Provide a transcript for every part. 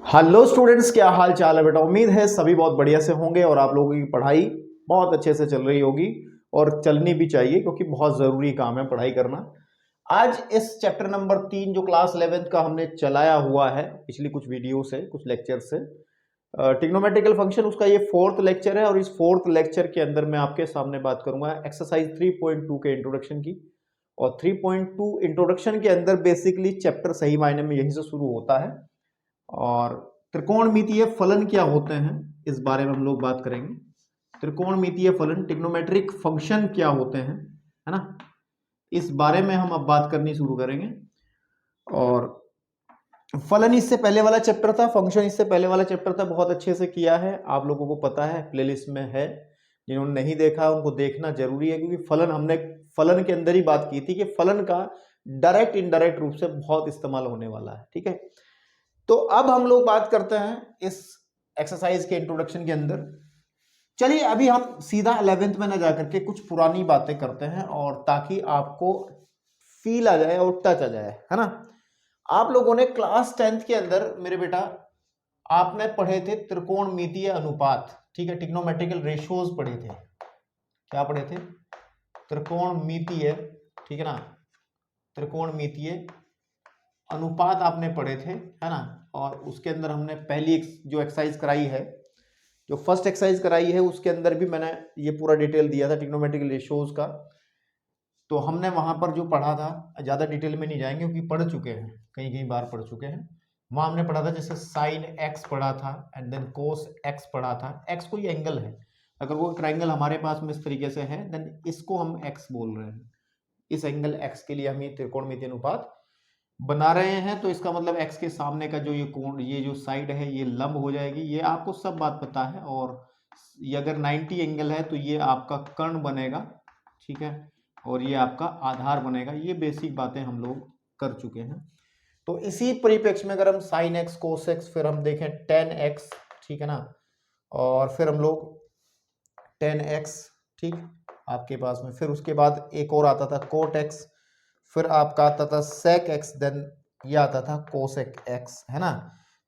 Hello students, क्या हाल चाल है बेटा। उम्मीद है सभी बहुत बढ़िया से होंगे और आप लोगों की पढ़ाई बहुत अच्छे से चल रही होगी और चलनी भी चाहिए क्योंकि बहुत ज़रूरी काम है पढ़ाई करना। आज इस चैप्टर नंबर 3 जो क्लास 11th का हमने चलाया हुआ है पिछली कुछ वीडियो से, कुछ लेक्चर से, ट्रिग्नोमेट्रिकल फंक्शन, उसका ये 4th लेक्चर है और इस 4th लेक्चर के अंदर मैं आपके सामने बात करूंगा एक्सरसाइज 3.2 के इंट्रोडक्शन की। और 3.2 इंट्रोडक्शन के अंदर बेसिकली चैप्टर सही मायने में यहीं से शुरू होता है और त्रिकोणमितीय फलन क्या होते हैं इस बारे में हम लोग बात करेंगे। त्रिकोणमितीय फलन, ट्रिग्नोमेट्रिक फंक्शन क्या होते हैं, है ना, इस बारे में हम अब बात करनी शुरू करेंगे। और फलन इससे पहले वाला चैप्टर था, फंक्शन इससे पहले वाला चैप्टर था, बहुत अच्छे से किया है, आप लोगों को पता है, प्लेलिस्ट में है। जिन्होंने नहीं देखा उनको देखना जरूरी है क्योंकि फलन हमने फलन के अंदर ही बात की थी कि फलन का डायरेक्ट इनडायरेक्ट रूप से बहुत इस्तेमाल होने वाला है। ठीक है, तो अब हम लोग बात करते हैं इस एक्सरसाइज के इंट्रोडक्शन के अंदर। चलिए अभी हम सीधा 11th में ना जाकर के कुछ पुरानी बातें करते हैं और ताकि आपको फील आ जाए और टच आ जाए, है ना। आप लोगों ने क्लास 10th के अंदर मेरे बेटा आपने पढ़े थे त्रिकोणमितीय अनुपात, ठीक है, ट्रिग्नोमेट्रिकल रेशियोज पढ़े थे। क्या पढ़े थे? त्रिकोणमितीय, ठीक है ना, त्रिकोणमितीय अनुपात आपने पढ़े थे, है ना। और उसके अंदर हमने पहली जो एक्सरसाइज कराई है, जो फर्स्ट एक्सरसाइज कराई है, उसके अंदर भी मैंने ये पूरा डिटेल दिया था ट्रिग्नोमेट्रिकल रेशियोज का। तो हमने वहां पर जो पढ़ा था, ज्यादा डिटेल में नहीं जाएंगे क्योंकि पढ़ चुके हैं, कई कई बार पढ़ चुके हैं। वहां हमने पढ़ा था जैसे साइन एक्स पढ़ा था एंड देन कोस एक्स पढ़ा था। एक्स कोई एंगल है, अगर वो ट्राइंगल हमारे पास में इस तरीके से है देन इसको हम एक्स बोल रहे हैं। इस एंगल एक्स के लिए हम ये त्रिकोणमितीय अनुपात बना रहे हैं, तो इसका मतलब x के सामने का जो ये कोण, ये जो साइड है, ये लंब हो जाएगी। ये आपको सब बात पता है। और ये अगर 90 एंगल है तो ये आपका कर्ण बनेगा, ठीक है, और ये आपका आधार बनेगा। ये बेसिक बातें हम लोग कर चुके हैं। तो इसी परिप्रेक्ष्य में अगर हम साइन एक्स, कोस एक्स, फिर हम देखें टेन एक्स, ठीक है ना, और फिर हम लोग टेन एक्स, ठीक, आपके पास में, फिर उसके बाद एक और आता था कोट एक्स, फिर आपका आता था सेक एक्स, देन ये आता था कोसेक एक्स, है ना।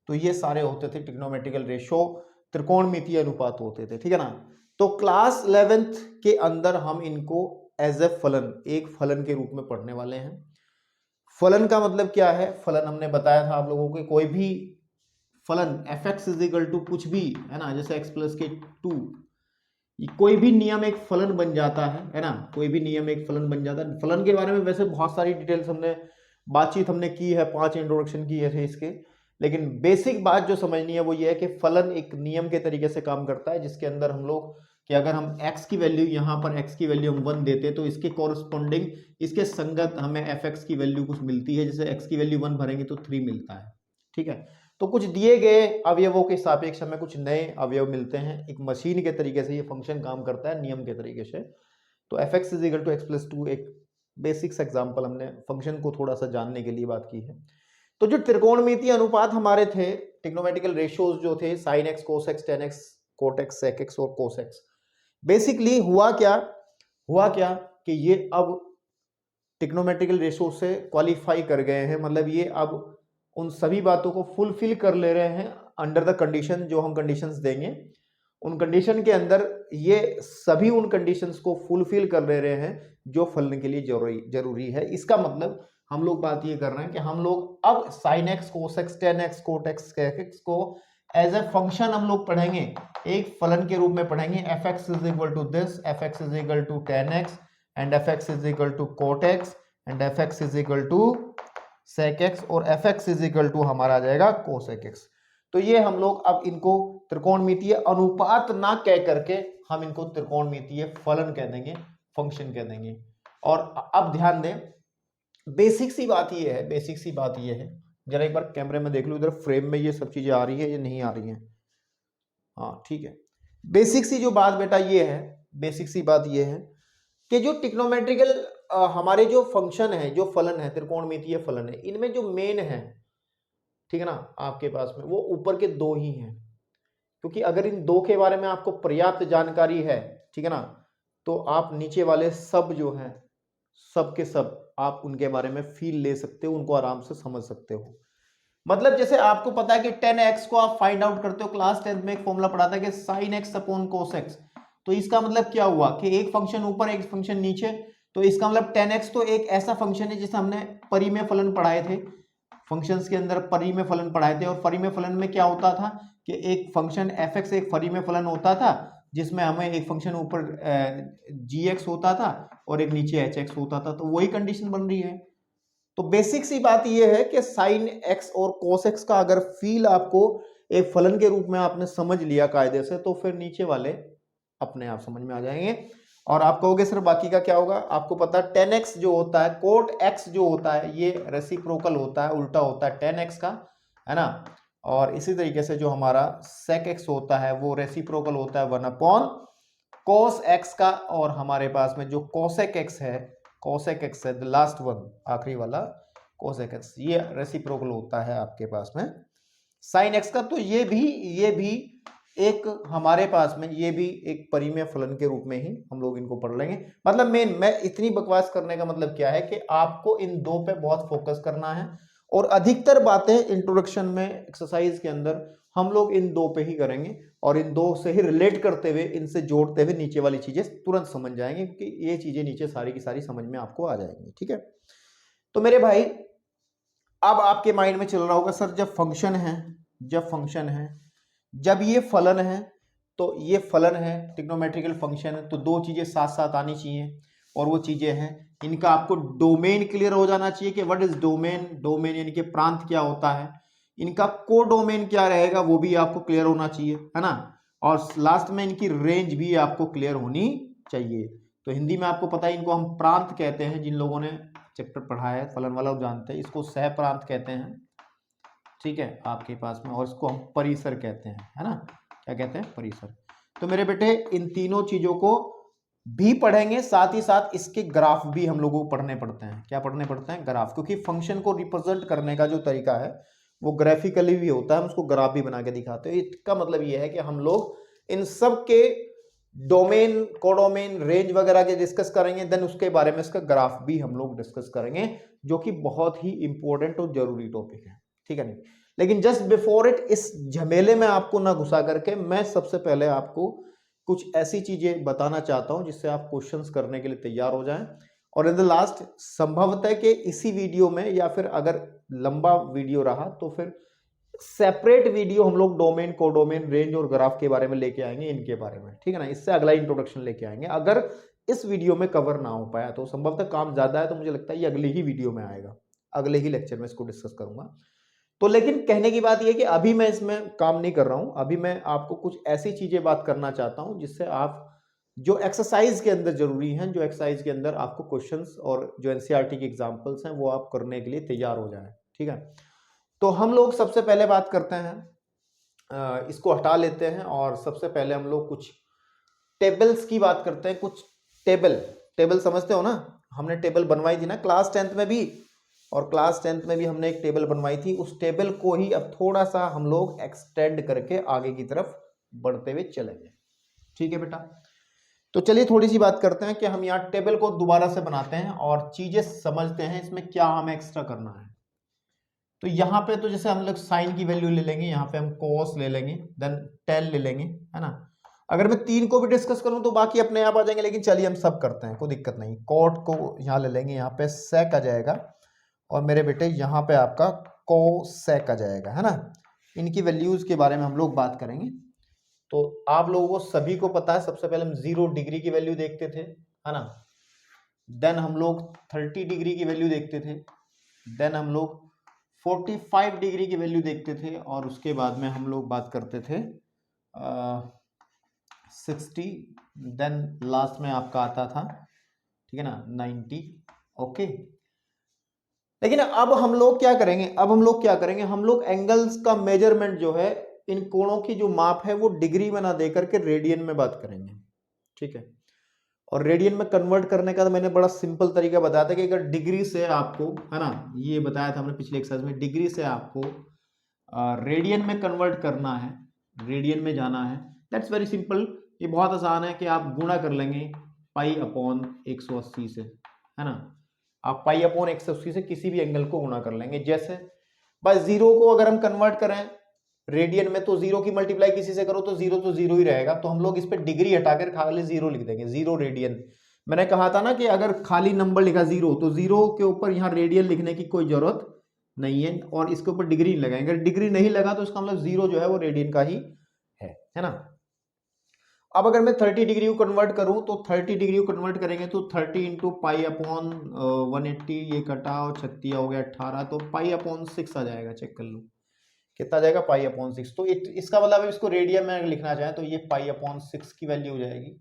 तो ये सारे होते थे ट्रिग्नोमेट्रिकल रेशो, त्रिकोणमितीय अनुपात होते थे, ठीक है ना। तो क्लास 11th के अंदर हम इनको एज ए फलन, एक फलन के रूप में पढ़ने वाले हैं। फलन का मतलब क्या है? फलन हमने बताया था आप लोगों को, कोई भी फलन f x is equal to कुछ भी, है ना, जैसे एक्स प्लस के 2, कोई भी नियम एक फलन बन जाता है ना, कोई भी नियम एक फलन बन जाता है। फलन के बारे में वैसे बहुत सारी डिटेल्स हमने बातचीत हमने की है, 5 इंट्रोडक्शन किए थे इसके, लेकिन बेसिक बात जो समझनी है वो ये है कि फलन एक नियम के तरीके से काम करता है जिसके अंदर हम लोग कि अगर हम x की वैल्यू, यहाँ पर x की वैल्यू हम 1 देते तो इसके कॉरस्पॉन्डिंग, इसके संगत हमें fx की वैल्यू कुछ मिलती है। जैसे x की वैल्यू 1 भरेंगे तो 3 मिलता है, ठीक है। तो कुछ दिए गए अवयवों के सापेक्ष हमें कुछ नए अवयव मिलते हैं। एक मशीन के तरीके से ये फंक्शन काम करता है, नियम के तरीके से। तो f x is equal to x plus 2 एक बेसिक्स एग्जाम्पल हमने फंक्शन को थोड़ा सा जानने के लिए बात की है। तो जो त्रिकोणमितीय अनुपात हमारे थे, ट्रिग्नोमेट्रिकल रेशियोज जो थे, sine x, cos x, tan x, cot x, sec x और कोस एक्स, बेसिकली हुआ क्या कि ये अब ट्रिग्नोमेट्रिकल रेशियो से क्वालिफाई कर गए हैं। मतलब ये अब उन सभी बातों को फुलफिल कर ले रहे हैं अंडर द कंडीशन, जो हम कंडीशंस देंगे उन कंडीशन के अंदर ये सभी उन कंडीशंस को फुलफिल कर ले रहे हैं जो फलन के लिए जरूरी है। इसका मतलब हम लोग बात ये कर रहे हैं कि हम लोग अब sine x, cos x, tan x, cot x, sec X को एज ए फंक्शन हम लोग पढ़ेंगे, एक फलन के रूप में पढ़ेंगे। F x is equal to this, F x is equal to tan X and F x is equal to cot X and F x is equal to sec x और F x is equal to हमारा आ जाएगा cosec x. तो ये हम लोग अब इनको त्रिकोणमितीय अनुपात ना कह करके हम इनको त्रिकोणमितीय फलन कह देंगे, फंक्शन कह देंगे। और अब ध्यान दें, बेसिक सी बात ये है, जरा एक बार कैमरे में देख लो, इधर फ्रेम में ये सब चीजें आ रही है या नहीं आ रही हैं? हाँ ठीक है। बेसिक सी जो बात बेटा ये है, बेसिक सी बात ये है कि जो ट्रिग्नोमेट्रिकल हमारे जो फंक्शन है, जो फलन है, त्रिकोणमितीय फलन है, इनमें जो मेन है, ठीक है ना, आपके पास में वो ऊपर के दो ही हैं। क्योंकि अगर इन दो के बारे में आपको पर्याप्त जानकारी है, ठीक है ना, तो आप नीचे वाले सब जो हैं, सब के सब आप उनके बारे में फील ले सकते हो, उनको आराम से समझ सकते हो। मतलब जैसे आपको पता है कि 10x को आप फाइंड आउट करते हो, क्लास 10th में एक फॉर्मूला पढ़ा था कि sin x upon cos x। तो इसका मतलब क्या हुआ कि एक फंक्शन ऊपर एक फंक्शन नीचे, तो इसका मतलब 10x तो एक ऐसा फंक्शन है जिसे हमने परिमेय फलन पढ़ाए थे, फंक्शंस के अंदर परिमेय फलन पढ़ाए थे। और परिमेय फलन में क्या होता था कि एक फंक्शन f(x) एक परिमेय फलन होता था जिसमें हमें एक फंक्शन ऊपर gx होता था और एक नीचे hx होता था। तो वही कंडीशन बन रही है। तो बेसिक सी बात यह है कि साइन एक्स और कोस एक्स का अगर फील आपको एक फलन के रूप में आपने समझ लिया कायदे से, तो फिर नीचे वाले अपने आप समझ में आ जाएंगे। और आप कहोगे सर बाकी का क्या होगा? आपको पता है 10x जो होता है, कोट x जो होता है, ये रेसिप्रोकल होता है, उल्टा होता है 10x का, है ना। और इसी तरीके से जो हमारा sec x होता है वो रेसिप्रोकल होता है 1 cos x का। और हमारे पास में जो cosec x है, cosec x है द लास्ट वन, आखिरी वाला cosec x, ये रेसिप्रोकल होता है आपके पास में sin x का। तो ये भी एक हमारे पास में ये भी एक परिमेय फलन के रूप में ही हम लोग इनको पढ़ लेंगे। मतलब मैं इतनी बकवास करने का मतलब क्या है कि आपको इन दो पे बहुत फोकस करना है, और अधिकतर बातें इंट्रोडक्शन में एक्सरसाइज के अंदर हम लोग इन दो पे ही करेंगे, और इन दो से ही रिलेट करते हुए, इनसे जोड़ते हुए नीचे वाली चीजें तुरंत समझ जाएंगे, क्योंकि ये चीजें नीचे सारी की सारी समझ में आपको आ जाएंगी। ठीक है, तो मेरे भाई अब आपके माइंड में चल रहा होगा सर जब फंक्शन है, जब ये फलन है, तो ये फलन है, ट्रिग्नोमेट्रिकल फंक्शन है, तो दो चीजें साथ साथ आनी चाहिए, और वो चीजें हैं इनका आपको डोमेन क्लियर हो जाना चाहिए कि व्हाट इज डोमेन, डोमेन यानी कि प्रांत क्या होता है, इनका कोडोमेन क्या रहेगा वो भी आपको क्लियर होना चाहिए, है ना। और लास्ट में इनकी रेंज भी आपको क्लियर होनी चाहिए। तो हिंदी में आपको पता है इनको हम प्रांत कहते हैं, जिन लोगों ने चैप्टर पढ़ा है फलन वाला वो जानते हैं, इसको सह प्रांत कहते हैं, ठीक है आपके पास में। और इसको हम परिसर कहते हैं, है ना, क्या कहते हैं, परिसर। तो मेरे बेटे इन तीनों चीजों को भी पढ़ेंगे, साथ ही साथ इसके ग्राफ भी हम लोगों को पढ़ने पड़ते हैं। क्या पढ़ने पड़ते हैं? ग्राफ, क्योंकि फंक्शन को रिप्रेजेंट करने का जो तरीका है वो ग्राफिकली भी होता है, हम उसको ग्राफ भी बना के दिखाते हैं। इसका मतलब ये है कि हम लोग इन सब के डोमेन, कोडोमेन, रेंज वगैरह के डिस्कस करेंगे, देन उसके बारे में इसका ग्राफ भी हम लोग डिस्कस करेंगे, जो कि बहुत ही इंपॉर्टेंट और जरूरी टॉपिक है, ठीक है नहीं। लेकिन जस्ट बिफोर इट, इस झमेले में आपको ना घुसा करके, मैं सबसे पहले आपको कुछ ऐसी चीजें बताना चाहता हूं जिससे आप क्वेश्चंस करने के लिए तैयार हो जाएं। और इन द लास्ट संभवतः कि इसी वीडियो में, या फिर अगर लंबा वीडियो रहा तो फिर सेपरेट वीडियो हम लोग डोमेन, कोडोमेन, रेंज और ग्राफ के बारे में लेके आएंगे, इनके बारे में, ठीक है ना। इससे अगला इंट्रोडक्शन लेके आएंगे। अगर इस वीडियो में कवर ना हो पाया तो संभवतः काम ज्यादा है, तो मुझे लगता है ये अगले ही वीडियो में आएगा, अगले ही लेक्चर में इसको डिस्कस करूंगा। तो लेकिन कहने की बात यह कि अभी मैं इसमें काम नहीं कर रहा हूं, अभी मैं आपको कुछ ऐसी चीजें बात करना चाहता हूं जिससे आप जो एक्सरसाइज के अंदर जरूरी हैं, जो एक्सरसाइज के अंदर आपको क्वेश्चंस और जो एनसीईआरटी के एग्जांपल्स हैं वो आप करने के लिए तैयार हो जाएं, ठीक है। तो हम लोग सबसे पहले बात करते हैं, इसको हटा लेते हैं, और सबसे पहले हम लोग कुछ टेबल्स की बात करते हैं। कुछ टेबल समझते हो ना, हमने टेबल बनवाई थी ना क्लास 10th में भी, और क्लास 10th में भी हमने एक टेबल बनवाई थी। उस टेबल को ही अब थोड़ा सा हम लोग एक्सटेंड करके आगे की तरफ बढ़ते हुए चलेंगे, ठीक है बेटा। तो चलिए थोड़ी सी बात करते हैं कि हम यहाँ टेबल को दोबारा से बनाते हैं और चीजें समझते हैं इसमें क्या हमें एक्स्ट्रा करना है। तो यहाँ पे तो जैसे हम लोग साइन की वैल्यू ले लेंगे, यहाँ पे हम कोस ले लेंगे, देन टेन ले लेंगे, है ना। अगर मैं तीन को भी डिस्कस करूं तो बाकी अपने आप आ जाएंगे, लेकिन चलिए हम सब करते हैं, कोई दिक्कत नहीं। कॉट को यहाँ ले लेंगे, यहाँ पे सेक आ जाएगा, और मेरे बेटे यहाँ पे आपका कोसेक आ जाएगा, है ना। इनकी वैल्यूज के बारे में हम लोग बात करेंगे। तो आप लोगों को सभी को पता है, सबसे पहले हम 0 डिग्री की वैल्यू देखते थे, है ना। देन हम लोग 30 डिग्री की वैल्यू देखते थे, देन हम लोग 45 डिग्री की वैल्यू देखते थे, और उसके बाद में हम लोग बात करते थे 60, देन लास्ट में आपका आता था, ठीक है ना, 90, ओके। लेकिन अब हम लोग क्या करेंगे, हम लोग एंगल्स का मेजरमेंट जो है, इन कोणों की जो माप है वो डिग्री में ना दे करके रेडियन में बात करेंगे, ठीक है। और रेडियन में कन्वर्ट करने का तो मैंने बड़ा सिंपल तरीका बताया था कि अगर डिग्री से आपको, है ना, ये बताया था हमने पिछले एक्सरसाइज में, डिग्री से आपको रेडियन में कन्वर्ट करना है, रेडियन में जाना है, दैट्स वेरी सिंपल। ये बहुत आसान है कि आप गुणा कर लेंगे पाई अपॉन 180 से, है ना। आप पाई अपॉन 180 से किसी भी एंगल को गुणा कर लेंगे। जैसे बस जीरो को अगर हम कन्वर्ट करें रेडियन में तो जीरो की मल्टीप्लाई किसी से करो तो जीरो ही रहेगा, तो हम लोग इस पे डिग्री हटाकर खाली जीरो लिख देंगे, जीरो रेडियन। मैंने कहा था ना कि अगर खाली नंबर लिखा जीरो तो जीरो के ऊपर यहाँ रेडियन लिखने की कोई जरूरत नहीं है और इसके ऊपर डिग्री लगाएंगे, अगर डिग्री नहीं लगा तो इसका मतलब जीरो जो है वो रेडियन का ही है ना। अब अगर मैं 30 डिग्री को कन्वर्ट करूं तो 30 डिग्री को कन्वर्ट करेंगे तो 30 इंटू पाई अपॉन 180, ये कटा और 36 हो गया 18, तो पाई अपॉन 6 आ जाएगा, चेक कर लो कितना आ जाएगा, पाई अपॉन 6। तो इसका मतलब इसको रेडियन में लिखना चाहें तो ये पाई अपॉन 6 की वैल्यू हो जाएगी।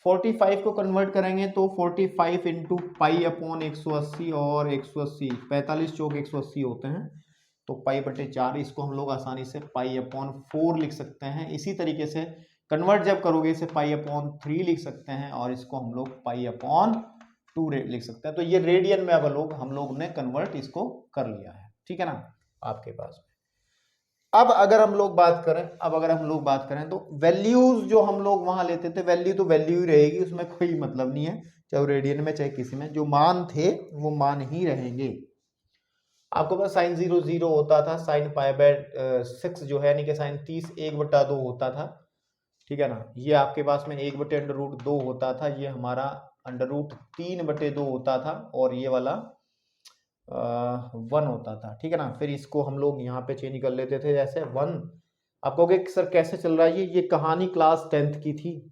45 को कन्वर्ट करेंगे तो 45 इंटू पाई अपॉन 180 और 180 45 चौक 180 होते हैं, तो पाई बटे 4, इसको हम लोग आसानी से पाई अपॉन 4 लिख सकते हैं। इसी तरीके से कन्वर्ट जब करोगे इसे पाई अपॉन 3 लिख सकते हैं और इसको हम लोग पाई अपॉन 2 लिख सकते हैं। तो ये रेडियन में अब हम लोग ने कन्वर्ट इसको कर लिया है, ठीक है ना आपके पास। अब अगर हम लोग बात करें तो वैल्यूज जो हम लोग वहां लेते थे, वैल्यू तो वैल्यू ही रहेगी, उसमें कोई मतलब नहीं है, चाहे रेडियन में चाहे किसी में, जो मान थे वो मान ही रहेंगे। आपको पता साइन 0 0 होता था, साइन पाई बाय 6 जो है यानी कि साइन 30 1/2 होता था, ठीक है ना। ये आपके पास में 1/√2 होता था, ये हमारा √3/2 होता था और ये वाला 1 होता था, ठीक है ना। फिर इसको हम लोग यहाँ पे चेंज कर लेते थे जैसे 1। आप कहोगे सर कैसे चल रहा है ये कहानी क्लास 10th की थी,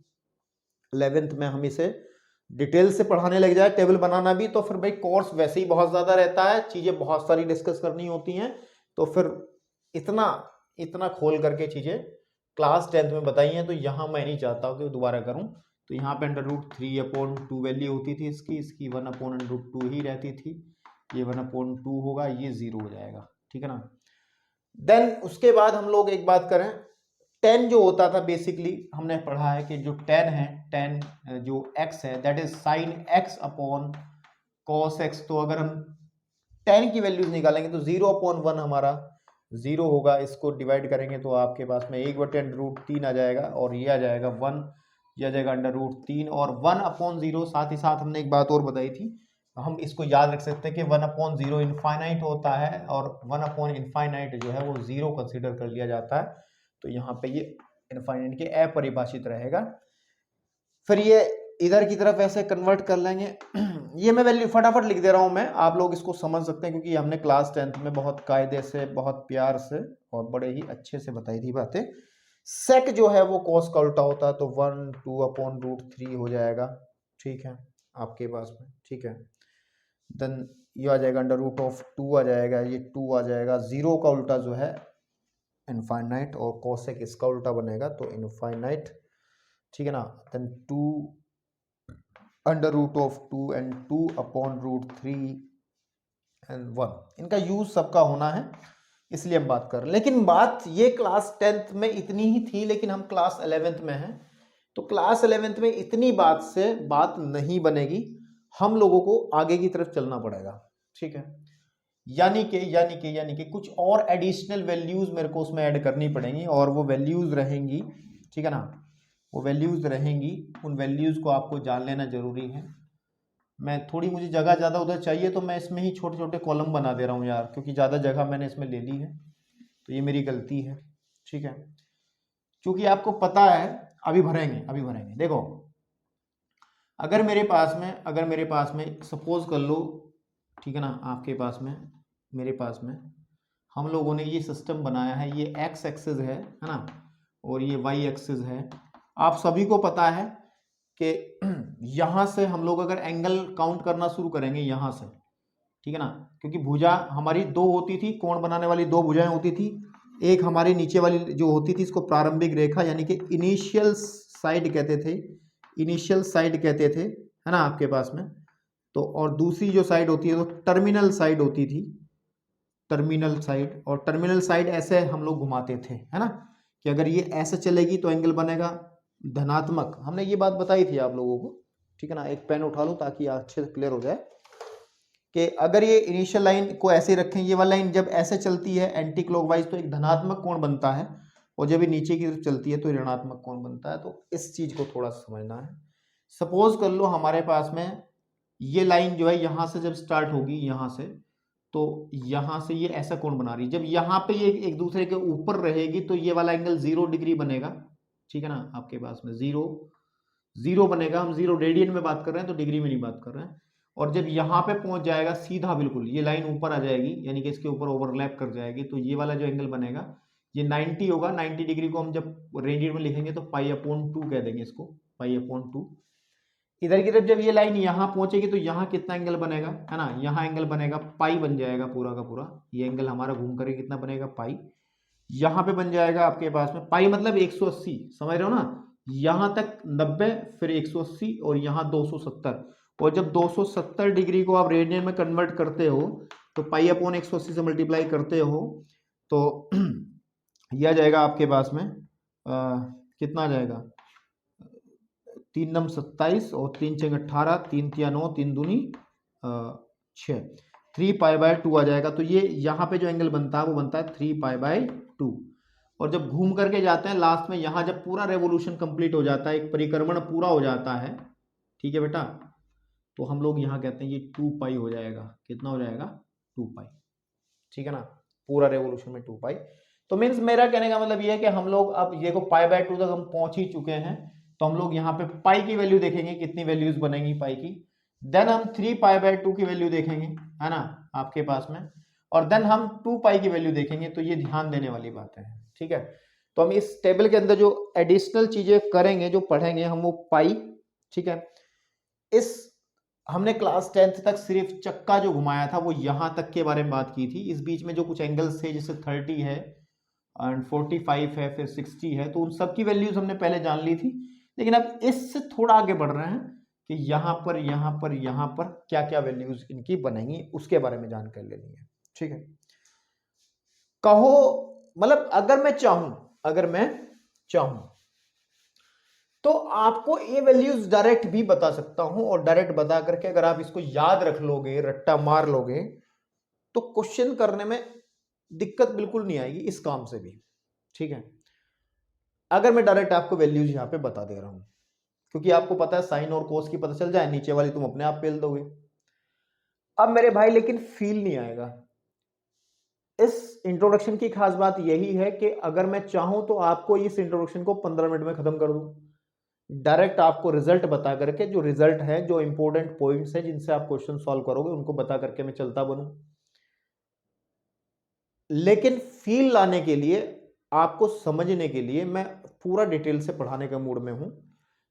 11th में हम इसे डिटेल से पढ़ाने लग जाए, टेबल बनाना भी, तो फिर भाई कोर्स वैसे ही बहुत ज्यादा रहता है, चीजें बहुत सारी डिस्कस करनी होती हैं, तो फिर इतना इतना खोल करके चीजें क्लास 10th में बताई हैं, तो यहाँ मैं नहीं चाहता हूँ कि दोबारा करूँ। तो यहाँ पे √3/2 वैल्यू होती थी इसकी 1/√2 ही रहती थी, ये 1/2 होगा, ये 0 हो जाएगा, ठीक है ना। देन उसके बाद हम लोग एक बात करें, 10 जो होता था बेसिकली हमने पढ़ा है कि जो 10 है, 10 जो x है that is sine x upon cos x। तो अगर हम 10 की वैल्यूज निकालेंगे तो 0/1 हमारा 0 होगा, इसको डिवाइड करेंगे तो आपके पास में 1/√3 आ जाएगा और ये आ जाएगा 1, ये आ जाएगा √3 और 1/0। साथ ही साथ हमने एक बात और बताई थी, हम इसको याद रख सकते हैं कि 1/0 इनफाइनाइट होता है और 1/इनफाइनाइट जो है वो 0 कंसीडर कर लिया जाता है, तो यहाँ पे ये इनफाइनाइट के अपरिभाषित रहेगा। फिर ये इधर की तरफ ऐसे कन्वर्ट कर लेंगे। ये मैं वैल्यू फटाफट लिख दे रहा हूं मैं, आप लोग इसको समझ सकते हैं क्योंकि हमने क्लास 10th में बहुत कायदे से, बहुत प्यार से और बड़े ही अच्छे से बताई थी बातें। सेक जो है वो कॉस का उल्टा होता है, तो 1 2/√3 हो जाएगा, ठीक है आपके पास में, ठीक है। देन ये आ जाएगा √2 आ जाएगा, ये 2 आ जाएगा, 0 का उल्टा जो है इनफाइनाइट और कोसेक इसका उल्टा बनेगा तो इनफाइनाइट, ठीक है ना। देन 2 एंड 2/√3 एंड 1, इनका यूज सबका होना है इसलिए हम बात कर रहे हैं। लेकिन बात ये क्लास 10th में इतनी ही थी, लेकिन हम क्लास 11th में हैं, तो क्लास 11th में इतनी बात से बात नहीं बनेगी, हम लोगों को आगे की तरफ चलना पड़ेगा, ठीक है। यानी कि कुछ और एडिशनल वैल्यूज मेरे को उसमें ऐड करनी पड़ेंगी और वो वैल्यूज रहेंगी, ठीक है ना, वो वैल्यूज रहेंगी, उन वैल्यूज को आपको जान लेना जरूरी है। मैं थोड़ी, मुझे जगह ज़्यादा उधर चाहिए तो मैं इसमें ही छोटे छोटे कॉलम बना दे रहा हूँ यार, क्योंकि ज़्यादा जगह मैंने इसमें ले ली है, तो ये मेरी गलती है, ठीक है। क्योंकि आपको पता है अभी भरेंगे देखो, अगर मेरे पास में सपोज कर लो, ठीक है ना, आपके पास में, मेरे पास में, हम लोगों ने ये सिस्टम बनाया है, ये एक्स एक्सिस है ना, और ये वाई एक्सिस है। आप सभी को पता है कि यहां से हम लोग अगर एंगल काउंट करना शुरू करेंगे यहां से, ठीक है ना, क्योंकि भुजा हमारी दो होती थी, कोण बनाने वाली दो भुजाएं होती थी, एक हमारी नीचे वाली जो होती थी इसको प्रारंभिक रेखा यानी कि इनिशियल साइड कहते थे, है ना आपके पास में, तो और दूसरी जो साइड होती है तो टर्मिनल साइड होती थी, टर्मिनल साइड, और टर्मिनल साइड ऐसे हम लोग घुमाते थे, है ना, कि अगर ये ऐसे चलेगी तो एंगल बनेगा धनात्मक, हमने ये बात बताई थी आप लोगों को, ठीक है ना। एक पेन उठा लो ताकि अच्छे से क्लियर हो जाए कि अगर ये इनिशियल लाइन को ऐसे रखें, ये वाली लाइन जब ऐसे चलती है एंटी क्लॉकवाइज तो एक धनात्मक कोण बनता है, और जब ये नीचे की तरफ चलती है तो ऋणात्मक कोण बनता है, तो इस चीज को थोड़ा समझना है। सपोज कर लो हमारे पास में ये लाइन जो है यहां से जब स्टार्ट होगी, यहां से तो यहाँ से ये ऐसा कोण बना रही है। जब यहाँ पे ये एक दूसरे के ऊपर रहेगी तो ये वाला एंगल 0 डिग्री बनेगा, ठीक है ना, आपके पास में 0 बनेगा। हम 0 रेडियन में बात कर रहे हैं तो डिग्री में नहीं बात कर रहे हैं। और जब यहाँ पे पहुंच जाएगा सीधा, बिल्कुल ये लाइन ऊपर आ जाएगी, यानी कि इसके ऊपर ओवरलैप कर जाएगी, तो ये वाला जो एंगल बनेगा ये 90 होगा। 90 डिग्री को हम जब रेडियन में लिखेंगे तो π/2 कह देंगे इसको, π/2। इधर की तरफ जब ये लाइन यहाँ पहुंचेगी तो यहाँ कितना एंगल बनेगा, है ना, यहाँ एंगल बनेगा पाई, बन जाएगा पूरा का पूरा। ये एंगल हमारा घूम करके कितना बनेगा, पाई। यहाँ पे बन जाएगा आपके पास में पाई मतलब 180, समझ रहे हो ना, यहाँ तक 90, फिर 180 और यहाँ 270। और जब 270 डिग्री को आप रेडियन में कन्वर्ट करते हो तो π/180 से मल्टीप्लाई करते हो तो यह आ जाएगा आपके पास में कितना आ जाएगा, 3 नम 27 और 3 छंग 18, 3 तिया 9, 3 दूनी 6, 3π/2 आ जाएगा। तो ये यहाँ पे जो एंगल बनता है वो बनता है 3π/2। और जब घूम करके जाते हैं लास्ट में, यहाँ जब पूरा रेवोल्यूशन कंप्लीट हो जाता है, एक परिक्रमण पूरा हो जाता है, ठीक है बेटा, तो हम लोग यहाँ कहते हैं ये 2π हो जाएगा। कितना हो जाएगा, 2π, ठीक है ना, पूरा रेवोल्यूशन में 2π। तो मीन्स मेरा कहने का मतलब ये है कि हम लोग अब ये को π/2 तक हम पहुंच ही चुके हैं, तो हम लोग यहाँ पे पाई की वैल्यू देखेंगे, कितनी वैल्यूज बनेंगी पाई की। देन हम 3π/2 की वैल्यू देखेंगे, है ना, आपके पास में। और देन हम 2π की वैल्यू देखेंगे। तो ये ध्यान देने वाली बातें हैं, ठीक है। तो हम इस टेबल के अंदर जो एडिशनल चीजें करेंगे, जो पढ़ेंगे हम, वो पाई, ठीक है। इस हमने क्लास 10th तक सिर्फ चक्का जो घुमाया था वो यहां तक के बारे में बात की थी। इस बीच में जो कुछ एंगल्स थे, जैसे 30 है एंड 45 है, फिर 60 है, तो उन सब की वैल्यूज हमने पहले जान ली थी। लेकिन अब इससे थोड़ा आगे बढ़ रहे हैं कि यहाँ पर क्या क्या वैल्यूज इनकी बनेंगी, उसके बारे में जानकारी लेनी है, ठीक है। कहो मतलब अगर मैं चाहूं तो आपको ये वैल्यूज डायरेक्ट भी बता सकता हूं, और डायरेक्ट बता करके अगर आप इसको याद रख लोगे, रट्टा मार लोगे, तो क्वेश्चन करने में दिक्कत बिल्कुल नहीं आएगी इस काम से भी, ठीक है। अगर मैं डायरेक्ट आपको वैल्यूज यहां पे बता दे रहा हूं, क्योंकि आपको पता है साइन और कोस की पता चल जाए, नीचे वाली तुम अपने आप पेल दोगे। अब मेरे भाई लेकिन फील नहीं आएगा। इस इंट्रोडक्शन की खास बात यही है कि अगर मैं चाहूं तो आपको इस इंट्रोडक्शन को 15 मिनट में खत्म कर दूं, डायरेक्ट आपको रिजल्ट बता करके, जो रिजल्ट है, जो इंपॉर्टेंट पॉइंट्स हैं जिनसे आप क्वेश्चन सॉल्व करोगे, उनको बता करके मैं चलता बनूं। लेकिन फील लाने के लिए, आपको समझने के लिए मैं पूरा डिटेल से पढ़ाने के मूड में हूं।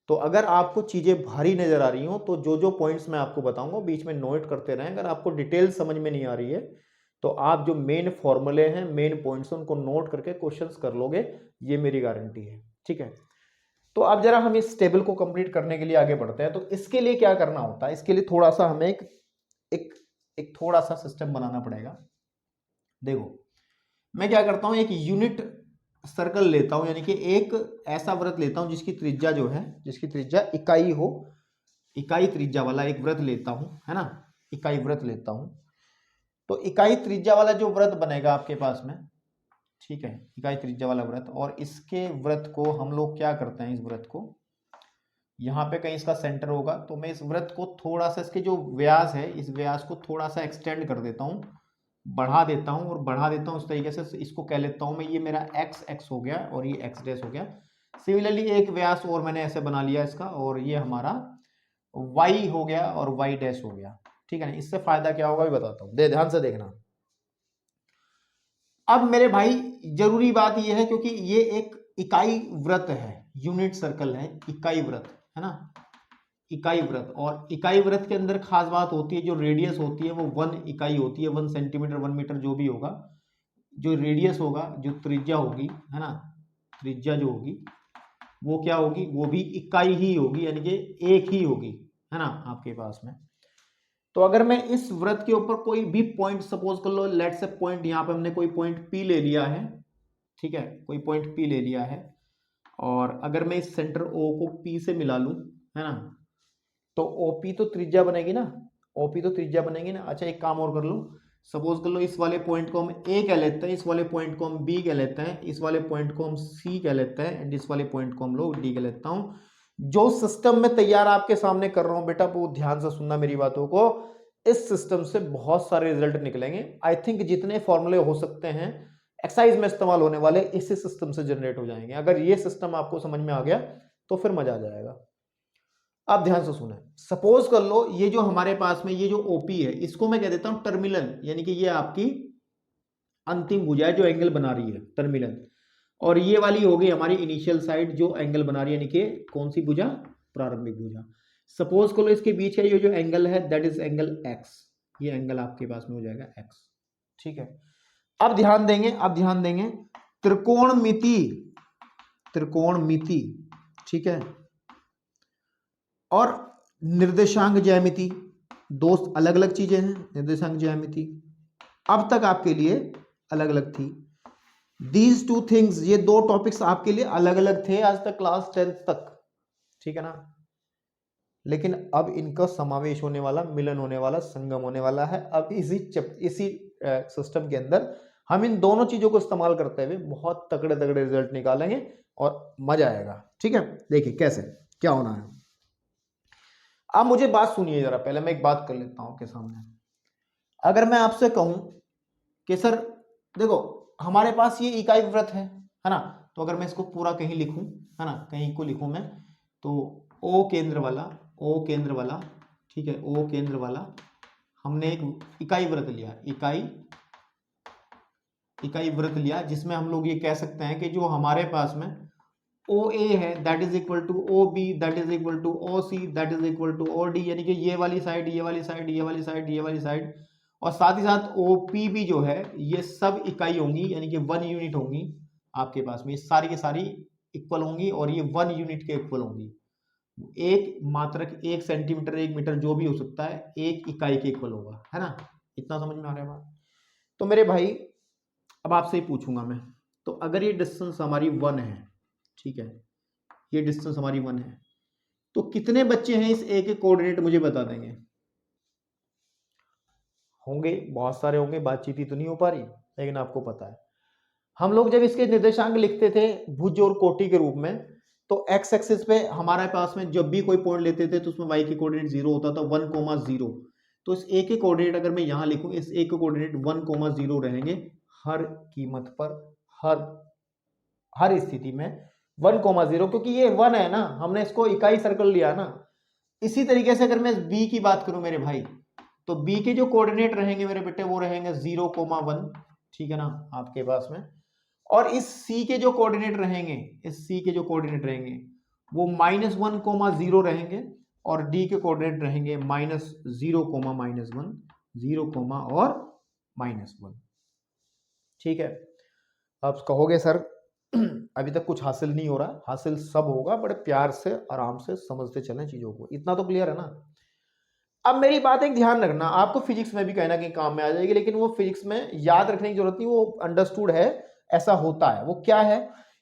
तो अगर आपको चीजें भारी नजर आ रही हो तो जो जो पॉइंट्स मैं आपको बताऊंगा बीच में नोट करते रहें। अगर आपको डिटेल समझ में नहीं आ रही है तो आप जो मेन फॉर्मूले हैं, मेन पॉइंट्स हैं, उनको नोट करके क्वेश्चंस कर लोगे, ये मेरी गारंटी है, ठीक है। तो अब जरा हम इस टेबल को कंप्लीट करने के लिए आगे बढ़ते हैं। तो इसके लिए क्या करना होता है, इसके लिए थोड़ा सा हमें एक थोड़ा सा सिस्टम बनाना पड़ेगा। देखो, मैं क्या करता हूं, एक यूनिट सर्कल लेता हूं, यानी कि एक ऐसा वृत्त लेता हूं जिसकी त्रिज्या जो है, जिसकी त्रिज्या इकाई हो, इकाई त्रिज्या वाला एक वृत्त लेता हूं, है ना, इकाई वृत्त लेता हूं। तो इकाई त्रिज्या वाला जो वृत्त बनेगा आपके पास में, ठीक है, इकाई त्रिज्या वाला वृत्त, और इसके वृत्त को हम लोग क्या करते हैं, इस वृत्त को यहाँ पे कहीं इसका सेंटर होगा, तो मैं इस वृत्त को थोड़ा सा, इसके जो व्यास है, इस व्यास को थोड़ा सा एक्सटेंड कर देता हूँ, बढ़ा देता हूँ, और बढ़ा देता हूँ इस तरीके से, इसको कह लेता हूँ मैं, ये मेरा x हो गया और ये x डैश हो गया। सिमिलरली एक व्यास और मैंने ऐसे बना लिया इसका, और ये हमारा y हो गया और y डैश हो गया, ठीक है ना। इससे फायदा क्या होगा भी बताता हूँ, ध्यान से देखना। अब मेरे भाई जरूरी बात यह है, क्योंकि ये एक इकाई वृत्त है, यूनिट सर्कल है, इकाई वृत्त है ना, इकाई वृत्त। और इकाई वृत्त के अंदर खास बात होती है, जो रेडियस होती है वो 1 इकाई होती है, 1 सेंटीमीटर 1 मीटर जो भी होगा, जो रेडियस होगा, जो त्रिज्या होगी, है ना, त्रिज्या जो होगी वो क्या होगी, वो भी इकाई ही होगी, यानी कि एक ही होगी, है ना, आपके पास में। तो अगर मैं इस वृत्त के ऊपर कोई भी पॉइंट, सपोज कर लो, लेट्स से पॉइंट, यहाँ पे हमने कोई पॉइंट P ले लिया है, ठीक है, कोई पॉइंट P ले लिया है, और अगर मैं इस सेंटर O को P से मिला लूं, है ना, तो OP तो त्रिज्या बनेगी ना, OP तो त्रिज्या बनेगी ना। अच्छा, एक काम और कर लो, सपोज कर लो इस वाले पॉइंट को हम A कह लेते हैं, इस वाले पॉइंट को हम B कह लेते हैं, इस वाले पॉइंट को हम C कह लेते हैं, एंड इस वाले पॉइंट को हम लोग D कह लेता हूं। जो सिस्टम में तैयार आपके सामने कर रहा हूं बेटा, वो ध्यान से सुनना मेरी बातों को। इस सिस्टम से बहुत सारे रिजल्ट निकलेंगे। आई थिंक जितने फॉर्मूले हो सकते हैं एक्सरसाइज में इस्तेमाल होने वाले इसी सिस्टम से जनरेट हो जाएंगे। अगर ये सिस्टम आपको समझ में आ गया तो फिर मजा आ जाएगा। आप ध्यान से सुने, सपोज कर लो ये जो हमारे पास में ये जो ओपी है इसको मैं कह देता हूं टर्मिनल, यानी कि ये आपकी अंतिम भुजा है जो एंगल बना रही है, टर्मिनल। और ये वाली हो गई हमारी इनिशियल साइड जो एंगल बना रही है, यानी कि कौन सी भुजा, प्रारंभिक भुजा। सपोज करो इसके बीच का ये जो एंगल है दैट इज एंगल एक्स, ये एंगल आपके पास में हो जाएगा एक्स। ठीक है, अब ध्यान देंगे, अब ध्यान देंगे त्रिकोणमिति, त्रिकोणमिति, ठीक है, और निर्देशांक ज्यामिति, दो अलग अलग चीजें हैं। निर्देशांक ज्यामिति अब तक आपके लिए अलग अलग थी। दीज टू थिंग्स, ये दो टॉपिक्स आपके लिए अलग अलग थे आज तक क्लास 10th तक, ठीक है ना। लेकिन अब इनका समावेश होने वाला, मिलन होने वाला, संगम होने वाला है। अब इसी सिस्टम के अंदर हम इन दोनों चीजों को इस्तेमाल करते हुए बहुत तगड़े तगड़े रिजल्ट निकालेंगे और मजा आएगा। ठीक है, देखिए कैसे क्या होना है। अब मुझे बात सुनिए जरा, पहले मैं एक बात कर लेता हूं आपके सामने। अगर मैं आपसे कहूं कि सर देखो हमारे पास ये इकाई वृत्त है ना, तो अगर मैं इसको पूरा कहीं लिखूं, है ना, कहीं को लिखूं मैं, तो ओ केंद्र वाला, ओ केंद्र वाला, ठीक है, ओ केंद्र वाला हमने एक इकाई वृत्त लिया, इकाई वृत्त लिया, जिसमें हम लोग ये कह सकते हैं कि जो हमारे पास में ओ ए है that is equal to O B that is equal to O C that is equal to O D, यानी कि ये वाली साइड, ये वाली साइड, ये वाली साइड, ये वाली साइड, और साथ ही साथ ओ पी भी जो है ये सब इकाई होंगी, यानी कि 1 यूनिट होंगी आपके पास में, सारी की सारी इक्वल होंगी और ये 1 यूनिट के इक्वल होंगी। एक मात्रक 1 सेंटीमीटर 1 मीटर जो भी हो सकता है, एक इकाई के इक्वल होगा, है ना। इतना समझ में आ रहा है बात। तो मेरे भाई अब आपसे ही पूछूंगा मैं, तो अगर ये डिस्टेंस हमारी 1 है, ठीक है, ये डिस्टेंस हमारी 1 है, तो कितने बच्चे हैं इस ए के कोऑर्डिनेट मुझे बता देंगे। होंगे बहुत सारे होंगे, बातचीत ही तो नहीं हो पा रही, लेकिन आपको पता है हम लोग जब इसके निर्देशांक लिखते थे भुज और कोटि के रूप में, तो एक्स एक्सिस पे हमारे पास में जब भी कोई पॉइंट लेते थे तो उसमें वाई के कोऑर्डिनेट 0 होता था, 1,0। तो इस ए के कोऑर्डिनेट अगर मैं यहां लिखूं, इस ए के कोऑर्डिनेट 1,0 रहेंगे हर कीमत पर, हर स्थिति में 1,0, क्योंकि ये 1 है ना, हमने इसको इकाई सर्कल लिया ना। इसी तरीके से अगर मैं बी की बात करूं मेरे भाई, तो बी के जो कोऑर्डिनेट रहेंगे मेरे बेटे वो रहेंगे 0,1, ठीक है ना आपके पास में। और इस सी के जो कोऑर्डिनेट रहेंगे, इस सी के जो कोऑर्डिनेट रहेंगे वो -1,0 रहेंगे, और डी के कोऑर्डिनेट रहेंगे -0,-1, 0, और -1। ठीक है, आप कहोगे सर अभी तक कुछ हासिल नहीं हो रहा, हासिल सब होगा, बड़े प्यार से आराम से समझते चलें चीजों को, इतना तो क्लियर है ना। अब मेरी बात एक ध्यान रखना, आपको फिजिक्स में भी कहीं ना कहीं काम में आ जाएगी, लेकिन वो फिजिक्स में याद रखने की जरूरत नहीं, वो अंडरस्टूड है, ऐसा होता है। वो क्या है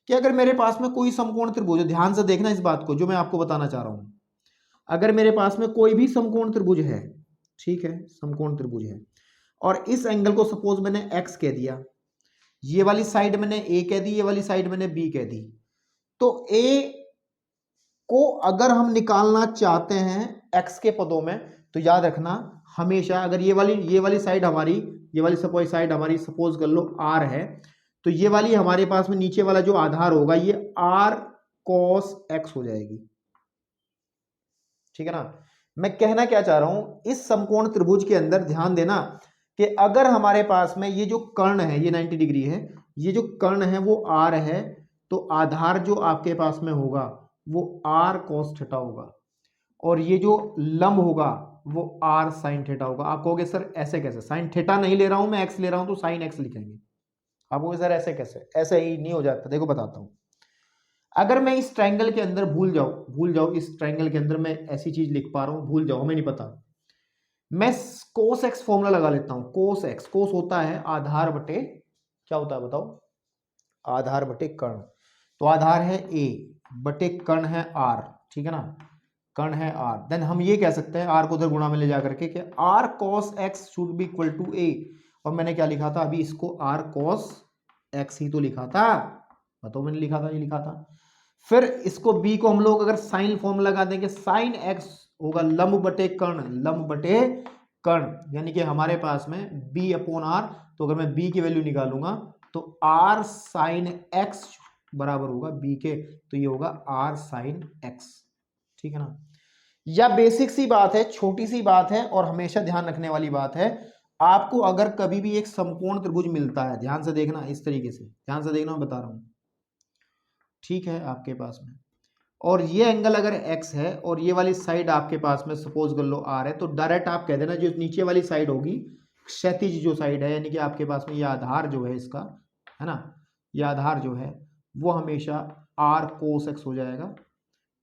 कि अगर मेरे पास में कोई समकोण त्रिभुज, ध्यान से देखना इस बात को जो मैं आपको बताना चाह रहा हूं, अगर मेरे पास में कोई भी समकोण त्रिभुज है, ठीक है, समकोण त्रिभुज है, और इस एंगल को सपोज मैंने एक्स कह दिया, ये वाली साइड मैंने ए कह दी, ये वाली साइड मैंने बी कह दी, तो ए को अगर हम निकालना चाहते हैं एक्स के पदों में, तो याद रखना हमेशा, अगर ये वाली साइड हमारी, ये वाली सपोज साइड हमारी सपोज कर लो आर है, तो ये वाली हमारे पास में नीचे वाला जो आधार होगा ये आर कॉस एक्स हो जाएगी, ठीक है ना। मैं कहना क्या चाह रहा हूं, इस समकोण त्रिभुज के अंदर ध्यान देना कि अगर हमारे पास में ये जो कर्ण है ये 90 डिग्री है, ये जो कर्ण है वो आर है, तो आधार जो आपके पास में होगा वो आर कॉस थीटा होगा, और ये जो लंब होगा वो आर साइन थीटा होगा। आप कहोगे सर ऐसे कैसे, साइन थीटा नहीं ले रहा हूं मैं, एक्स ले रहा हूं, तो साइन एक्स लिखेंगे। आप कहोगे सर ऐसे कैसे, ऐसे ही नहीं हो जाता, देखो बताता हूं। अगर मैं इस ट्रायंगल के अंदर भूल जाओ इस ट्रायंगल के अंदर मैं ऐसी चीज लिख पा रहा हूं, भूल जाओ, हमें नहीं पता, मैं कोस एक्स फॉर्मूला लगा लेता हूं। कोस एक्स, कोस होता है आधार बटे, क्या होता है बताओ, आधार बटे कर्ण। तो आधार है ए बटे कर्ण है आर, ठीक है ना, कर्ण है आर। देन हम ये कह सकते हैं आर को उधर गुणा में ले जाकर के कि R cos X should be equal to A, और मैंने क्या लिखा था अभी, इसको आर कॉस एक्स ही तो लिखा था, बताओ मैंने लिखा था, ये लिखा था। फिर इसको बी को हम लोग अगर साइन फॉर्म लगा देंगे, साइन एक्स होगा लंब बटे कर्ण, लंब बटे कर्ण, यानी कि हमारे पास में b अपॉन आर, तो अगर मैं b की वैल्यू निकालूंगा तो r साइन x बराबर होगा b के, तो ये होगा r साइन x, ठीक है ना। या बेसिक सी बात है, छोटी सी बात है और हमेशा ध्यान रखने वाली बात है, आपको अगर कभी भी एक समकोण त्रिभुज मिलता है, ध्यान से देखना, इस तरीके से ध्यान से देखना, मैं बता रहा हूं, ठीक है, आपके पास में, और ये एंगल अगर x है और ये वाली साइड आपके पास में सपोज कर लो r है, तो डायरेक्ट आप कह देना जो नीचे वाली साइड होगी, क्षैतिज जो साइड है, यानी कि आपके पास में ये आधार जो है इसका, है ना, ये आधार जो है वो हमेशा r cos x हो जाएगा,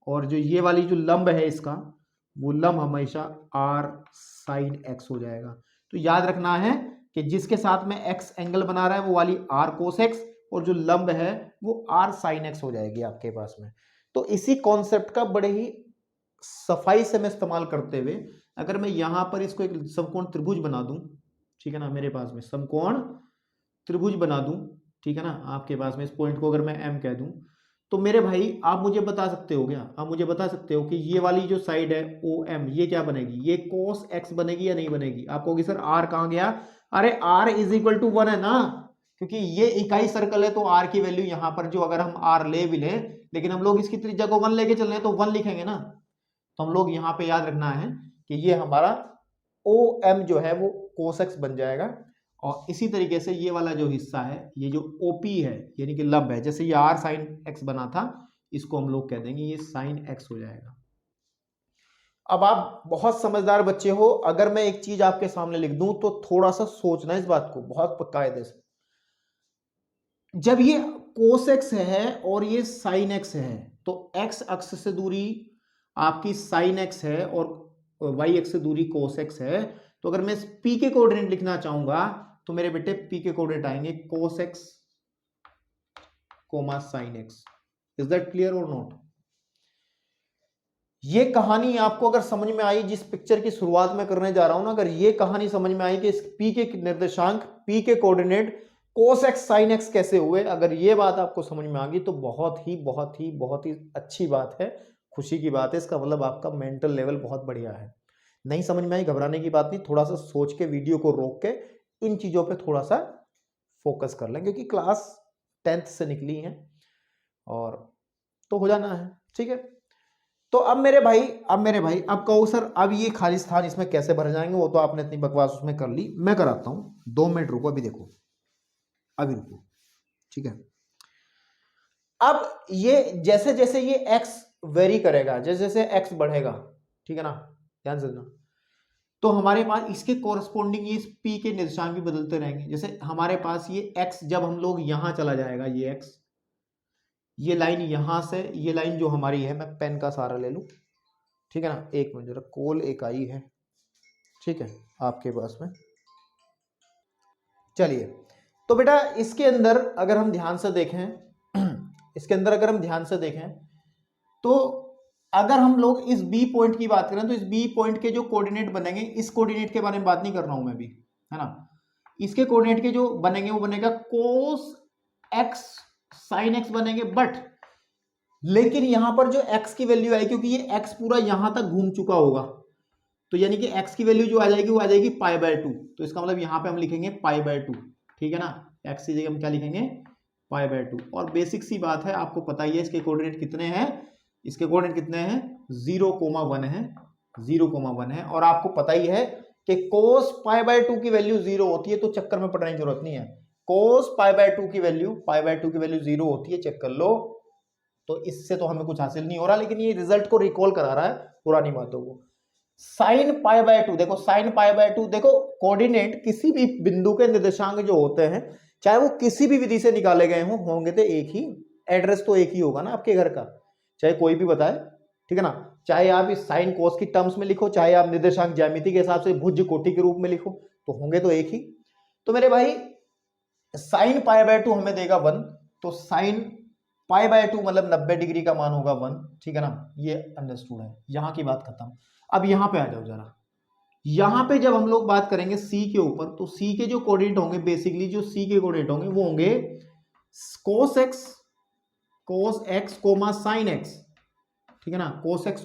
और जो ये वाली जो लंब है इसका, वो लंब हमेशा r sin x हो जाएगा। तो याद रखना है कि जिसके साथ में x एंगल बना रहा है वो वाली r cos x, और जो लंब है वो r sin x हो जाएगी आपके पास में। तो इसी कॉन्सेप्ट का बड़े ही सफाई से मैं इस्तेमाल करते हुए, अगर मैं यहां पर इसको एक समकोण त्रिभुज बना दूं, ठीक है ना, मेरे पास में समकोण त्रिभुज बना दूं, ठीक है ना, आपके पास में इस पॉइंट को अगर मैं m कह दूं, तो मेरे भाई आप मुझे बता सकते हो क्या, आप मुझे बता सकते हो कि ये वाली जो साइड है OM, ये क्या बनेगी, ये cos x बनेगी या नहीं बनेगी। आप कहोगे सर r कहां गया, अरे r इज इक्वल टू 1 है ना, क्योंकि ये इकाई सर्कल है, तो r की वैल्यू यहां पर जो अगर हम r ले भी लें, लेकिन हम लोग इसकी त्रिज्या को 1 लेके चल रहे हैं तो 1 लिखेंगे ना। तो हम लोग यहाँ पे याद रखना है कि ये हमारा OM जो है वो cos x बन जाएगा, और इसी तरीके से ये वाला जो हिस्सा है, ये जो OP है यानी कि लंब है, जैसे ये r sin x बना था, इसको हम लोग कह देंगे ये sin x हो जाएगा। अब आप बहुत समझदार बच्चे हो, अगर मैं एक चीज आपके सामने लिख दूं तो थोड़ा सा सोचना इस बात को बहुत कायदे से। जब ये cos x है और ये sin x है, तो x अक्ष से दूरी आपकी sin x है और y अक्ष से दूरी cos x है, तो अगर मैं इस p के कोऑर्डिनेट लिखना चाहूंगा तो मेरे बेटे p के कोऑर्डिनेट आएंगे cos x sin x। Is that clear और नॉट। ये कहानी आपको अगर समझ में आई, जिस पिक्चर की शुरुआत में करने जा रहा हूं ना, अगर ये कहानी समझ में आई कि इस p के निर्देशांक, p के coordinate cos x sin x कैसे हुए, अगर ये बात आपको समझ में आ गई तो बहुत ही अच्छी बात है, खुशी की बात है। इसका मतलब आपका मेंटल लेवल बहुत बढ़िया है। नहीं समझ में आई, घबराने की बात नहीं, थोड़ा सा सोच के वीडियो को रोक के इन चीजों पे थोड़ा सा फोकस कर लें, क्योंकि क्लास 10th से निकली है और तो हो जाना है, ठीक है। तो अब मेरे भाई अब कहो सर अब ये खाली स्थान इसमें कैसे भर जाएंगे, वो तो आपने इतनी बकवास उसमें कर ली, मैं कराता हूं। 2 मिनट रुको, अभी देखो, अभी रुको, ठीक है। अब ये जैसे जैसे ये x वेरी करेगा, जैसे जैसे x बढ़ेगा, ठीक है ना, ध्यान से देना, तो हमारे पास इसके कोरस्पोंडिंग ये p के निर्देशांक भी बदलते रहेंगे। जैसे हमारे पास ये x जब हम लोग यहां चला जाएगा, ये x, ये लाइन यहां से, ये लाइन जो हमारी है, मैं पेन का सहारा ले लूं, ठीक है ना, एक मिनट जरा, कोल एक आई है, ठीक है, आपके पास में, चलिए। तो बेटा इसके अंदर अगर हम ध्यान से देखें इसके अंदर अगर हम ध्यान से देखें तो अगर हम लोग इस बी पॉइंट की बात करें, तो इस बी पॉइंट के जो कोऑर्डिनेट बनेंगे, इस कोऑर्डिनेट के बारे में बात नहीं कर रहा हूं मैं भी, है ना, इसके कोऑर्डिनेट के जो बनेंगे वो बनेगा cos x sin x बनेंगे, बट लेकिन यहां पर जो x की वैल्यू आएगी, क्योंकि ये x पूरा यहां तक घूम चुका होगा, तो यानी कि x की वैल्यू जो आ जाएगी वो आ जाएगी π/2, तो इसका मतलब यहां पे हम लिखेंगे π/2, ठीक है ना, x की जगह हम क्या लिखेंगे, π/2। और बेसिक सी बात है, आपको पता ही है इसके कोऑर्डिनेट कितने हैं, इसके कोऑर्डिनेट कितने हैं, 0,1 है, 0,1 है, और आपको पता ही है कि cos π/2 की वैल्यू 0 होती है, तो चक्कर में पड़ने की जरूरत नहीं है। cos π/2 की वैल्यू 0 होती है, चेक कर लो। तो इससे तो हमें कुछ हासिल नहीं हो रहा, लेकिन ये रिजल्ट को रिकॉल करा रहा है पुरानी बातों को। sin π/2 देखो, sin π/2 देखो, कोऑर्डिनेट किसी भी बिंदु के निर्देशांक जो होते हैं, चाहे वो किसी भी विधि से निकाले गए होंगे तो एक ही एड्रेस तो एक ही होगा ना आपके घर का, चाहे कोई भी बताए, ठीक है ना, चाहे आप इस साइन कोस की टर्म्स में लिखो, चाहे आप निर्देशांक ज्यामिति के हिसाब से भुज कोटि के रूप में लिखो, तो होंगे तो एक ही। तो मेरे भाई sin π/2 हमें देगा 1, तो sin π/2 मतलब 90 डिग्री का मान होगा 1, ठीक है ना, ये अंडरस्टूड है, यहां की बात खत्म। अब यहां पे आ जाओ जरा, यहां पे जब हम लोग बात करेंगे c के ऊपर, तो c के जो कोऑर्डिनेट होंगे, बेसिकली जो c के कोऑर्डिनेट होंगे वो होंगे cos x sin x, ठीक है ना, cos x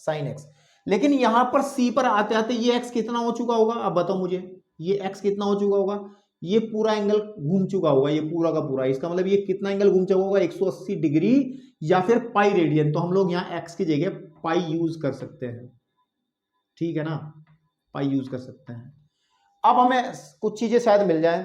sin x। लेकिन यहां पर सी पर आते आते ये एक्स कितना हो चुका होगा, अब बताओ मुझे, ये एक्स कितना हो चुका होगा, ये पूरा एंगल घूम चुका होगा, ये पूरा का पूरा, इसका मतलब ये कितना एंगल घूम चुका होगा, 180 डिग्री या फिर पाई रेडियन। तो हम लोग यहाँ एक्स की जगह पाई यूज कर सकते हैं, ठीक है ना, पाई यूज कर सकते हैं। अब हमें कुछ चीजें शायद मिल जाए,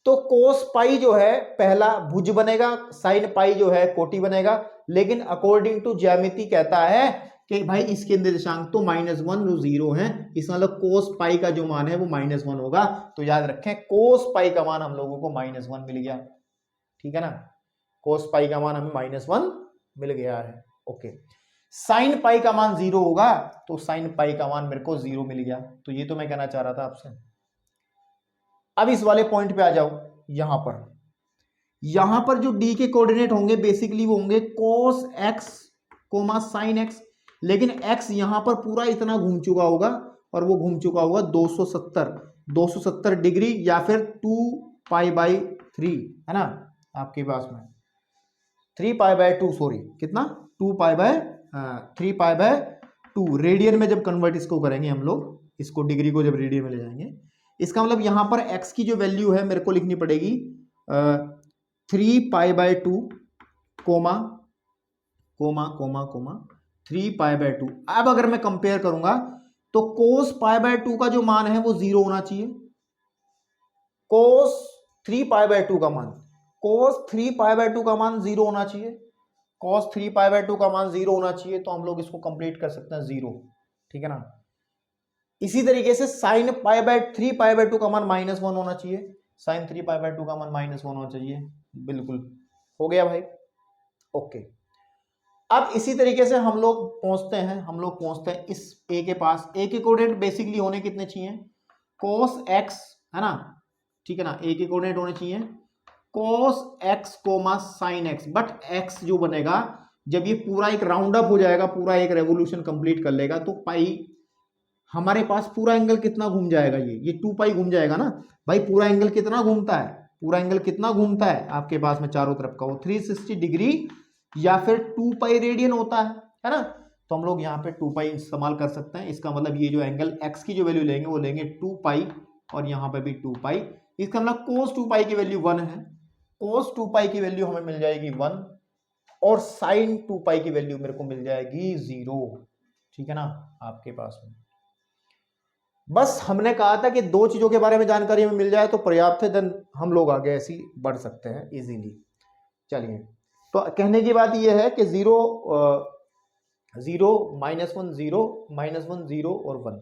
तो कोस पाई जो है पहला भुज बनेगा, साइन पाई जो है कोटि बनेगा, लेकिन अकॉर्डिंग टू ज्यामिति कहता है कि भाई इसके निर्देशांक तो -1 जो 0 है, इसका मतलब कोस पाई का जो मान है वो -1 होगा। तो याद रखें कोस पाई का मान हम लोगों को -1 मिल गया, ठीक है ना, कोस पाई का मान हमें -1 मिल गया है। ओके, साइन पाई का मान 0 होगा, तो साइन पाई का मान मेरे को 0 मिल गया। तो ये तो मैं कहना चाह रहा था आपसे। अब इस वाले पॉइंट पे आ जाओ, यहां पर जो डी के कोऑर्डिनेट होंगे बेसिकली वो होंगे cos x coma sine x, लेकिन x यहां पर पूरा इतना घूम चुका होगा, और वो घूम चुका होगा 270 डिग्री या फिर 2π/3, है ना आपके पास में 3π/2, सॉरी कितना 3π/2 रेडियन में जब कन्वर्ट इसको करेंगे हम लोग, इसको डिग्री को जब रेडियन में ले जाएंगे, इसका मतलब यहां पर x की जो वैल्यू है मेरे को लिखनी पड़ेगी 3π/2 कोमा 3π/2। अब अगर मैं कंपेयर करूंगा तो cos π/2 का जो मान है वो 0 होना चाहिए, cos 3π/2 का मान, cos 3π/2 का मान 0 होना चाहिए, cos 3π/2 का मान 0 होना चाहिए। तो हम लोग इसको कंप्लीट कर सकते हैं 0, ठीक है ना। इसी तरीके से sin 3π/2 का मान -1 होना चाहिए, sin 3π/2 का मान -1 होना चाहिए, बिल्कुल हो गया भाई। ओके, अब इसी तरीके से हम लोग पहुंचते हैं इस a के पास। a के कोऑर्डिनेट बेसिकली होने कितने चाहिए, cos x, है ना, ठीक है ना, a के कोऑर्डिनेट होने चाहिए cos x comma sin x, but x जो बनेगा जब ये पूरा एक राउंड अप हो जाएगा, पूरा एक रेवोल्यूशन कंप्लीट कर लेगा, तो पाई हमारे पास पूरा एंगल कितना घूम जाएगा, ये 2π घूम जाएगा ना भाई। पूरा एंगल कितना घूमता है, पूरा एंगल कितना घूमता है आपके पास में चारों तरफ का, वो 360 डिग्री या फिर 2π रेडियन होता है ना। तो हम लोग यहाँ पे 2π इस्तेमाल कर सकते हैं। इसका मतलब ये जो एंगल x की जो वैल्यू लेंगे वो लेंगे 2π, और यहाँ पे भी 2π। इसका मतलब cos 2π की वैल्यू 1 है, cos 2π की वैल्यू हमें मिल जाएगी 1, और sin 2π की वैल्यू मेरे को मिल जाएगी 0, ठीक है ना आपके पास में। बस हमने कहा था कि दो चीजों के बारे में जानकारी हमें मिल जाए तो पर्याप्त है, देन हम लोग आगे ऐसे ही बढ़ सकते हैं इजीली। चलिए, तो कहने की बात यह है कि 0 -1 0 -1 0 और 1।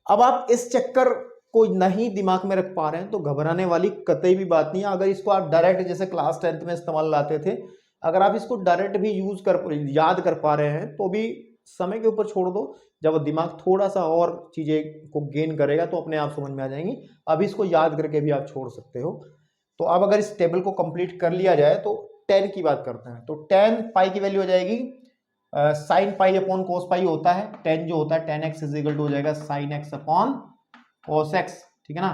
अब आप इस चक्कर को नहीं दिमाग में रख पा रहे हैं तो घबराने वाली कतई भी बात नहीं है। अगर इसको आप डायरेक्ट जैसे क्लास 10th में इस्तेमाल लाते थे, अगर आप इसको डायरेक्ट भी याद कर पा रहे हैं तो भी समय के ऊपर छोड़ दो, जब दिमाग थोड़ा सा और चीजें को गेन करेगा तो अपने आप समझ में आ जाएंगी। अभी इसको याद करके भी आप छोड़ सकते हो। तो अब अगर इस टेबल को कंप्लीट कर लिया जाए तो 10 की बात करते हैं, तो 10 पाई की वैल्यू हो जाएगी साइन पाई अपॉन कोस पाई होता है, 10 जो होता है 10x इज इक्वल टू हो जाएगा sine x upon cos x, ठीक है ना।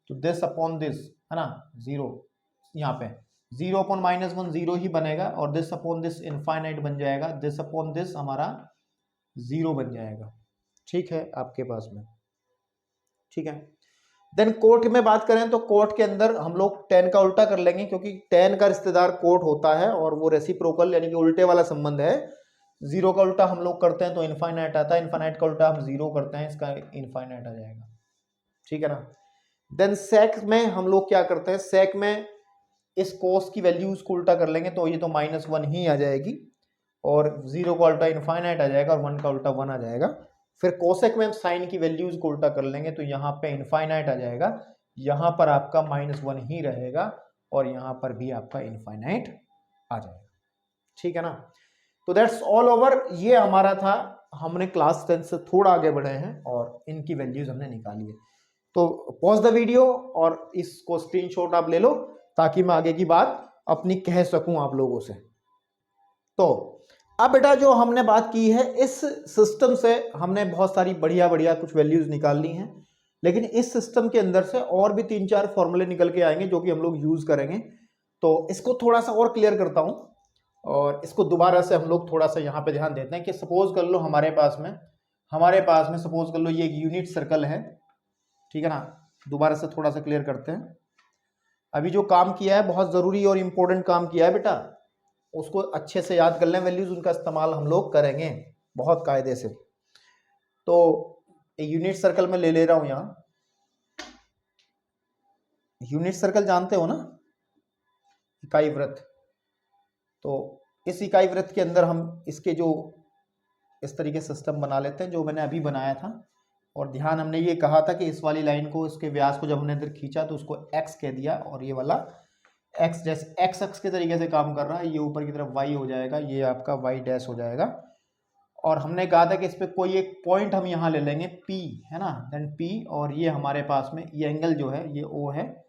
तो दिस अपॉन दिस, है ना, 0 यहाँ पे 0 अपॉन -1 0 ही बनेगा, और दिस अपॉन दिस इनफाइनाइट बन जाएगा, दिस अपॉन दिस हमारा 0 बन जाएगा, ठीक है आपके पास में, ठीक है। देन कोट में बात करें तो कोट के अंदर हम लोग 10 का उल्टा कर लेंगे, क्योंकि 10 का रिश्तेदार कोट होता है और वो रेसिप्रोकल यानी कि उल्टे वाला संबंध है। 0 का उल्टा हम लोग करते हैं तो इनफाइनाइट आता है, इनफाइनाइट का उल्टा हम 0 करते हैं, इसका इनफाइनाइट आ जाएगा, ठीक है ना। देन सेक में हम लोग क्या करते हैं, सेक में इस कोस की वैल्यूज को उल्टा कर लेंगे तो ये तो -1 ही आ जाएगी, और 0 का उल्टा इनफाइनाइट आ जाएगा, और 1 का उल्टा 1 आ जाएगा। फिर कोसेक में हम साइन की वैल्यूज को उल्टा कर लेंगे तो यहाँ पे इनफाइनाइट आ जाएगा, यहाँ पर आपका -1 ही रहेगा, और यहाँ पर भी आपका इनफाइनाइट आ जाएगा, ठीक है ना। तो दैट्स ऑल ओवर, ये हमारा था, हमने क्लास 10 से थोड़ा आगे बढ़े हैं और इनकी वैल्यूज हमने निकाली है। तो पॉज द वीडियो और इसको स्क्रीनशॉट आप ले लो ताकि मैं आगे की बात अपनी कह सकूं आप लोगों से। तो अब बेटा जो हमने बात की है, इस सिस्टम से हमने बहुत सारी बढ़िया बढ़िया कुछ वैल्यूज निकाल ली हैं, लेकिन इस सिस्टम के अंदर से और भी 3-4 फॉर्मूले निकल के आएंगे जो कि हम लोग यूज करेंगे। तो इसको थोड़ा सा और क्लियर करता हूं, और इसको दोबारा से हम लोग थोड़ा सा यहाँ पे ध्यान देते हैं कि सपोज कर लो हमारे पास में हमारे पास में सपोज कर लो ये एक यूनिट सर्कल है, ठीक है ना। दोबारा से थोड़ा सा क्लियर करते हैं। अभी जो काम किया है बहुत ज़रूरी और इम्पोर्टेंट काम किया है बेटा, उसको अच्छे से याद कर लें, वैल्यूज उनका इस्तेमाल हम लोग करेंगे बहुत कायदे से। तो एक यूनिट सर्कल में ले रहा हूं यहां, यूनिट सर्कल जानते हो ना, इकाई वृत्त। तो इस इकाई वृत्त के अंदर हम इसके जो इस तरीके सिस्टम बना लेते हैं जो मैंने अभी बनाया था। और ध्यान, हमने ये कहा था कि इस वाली लाइन को, इसके व्यास को जब हमने इधर खींचा तो उसको x कह दिया, और ये वाला x जैसे x अक्ष के तरीके से काम कर रहा है, ये ऊपर की तरफ y हो जाएगा, ये आपका y डैश हो जाएगा। और हमने कहा था कि इस पर कोई एक पॉइंट हम यहाँ ले लेंगे P, है ना, देन P, और ये हमारे पास में ये एंगल जो है ये O है,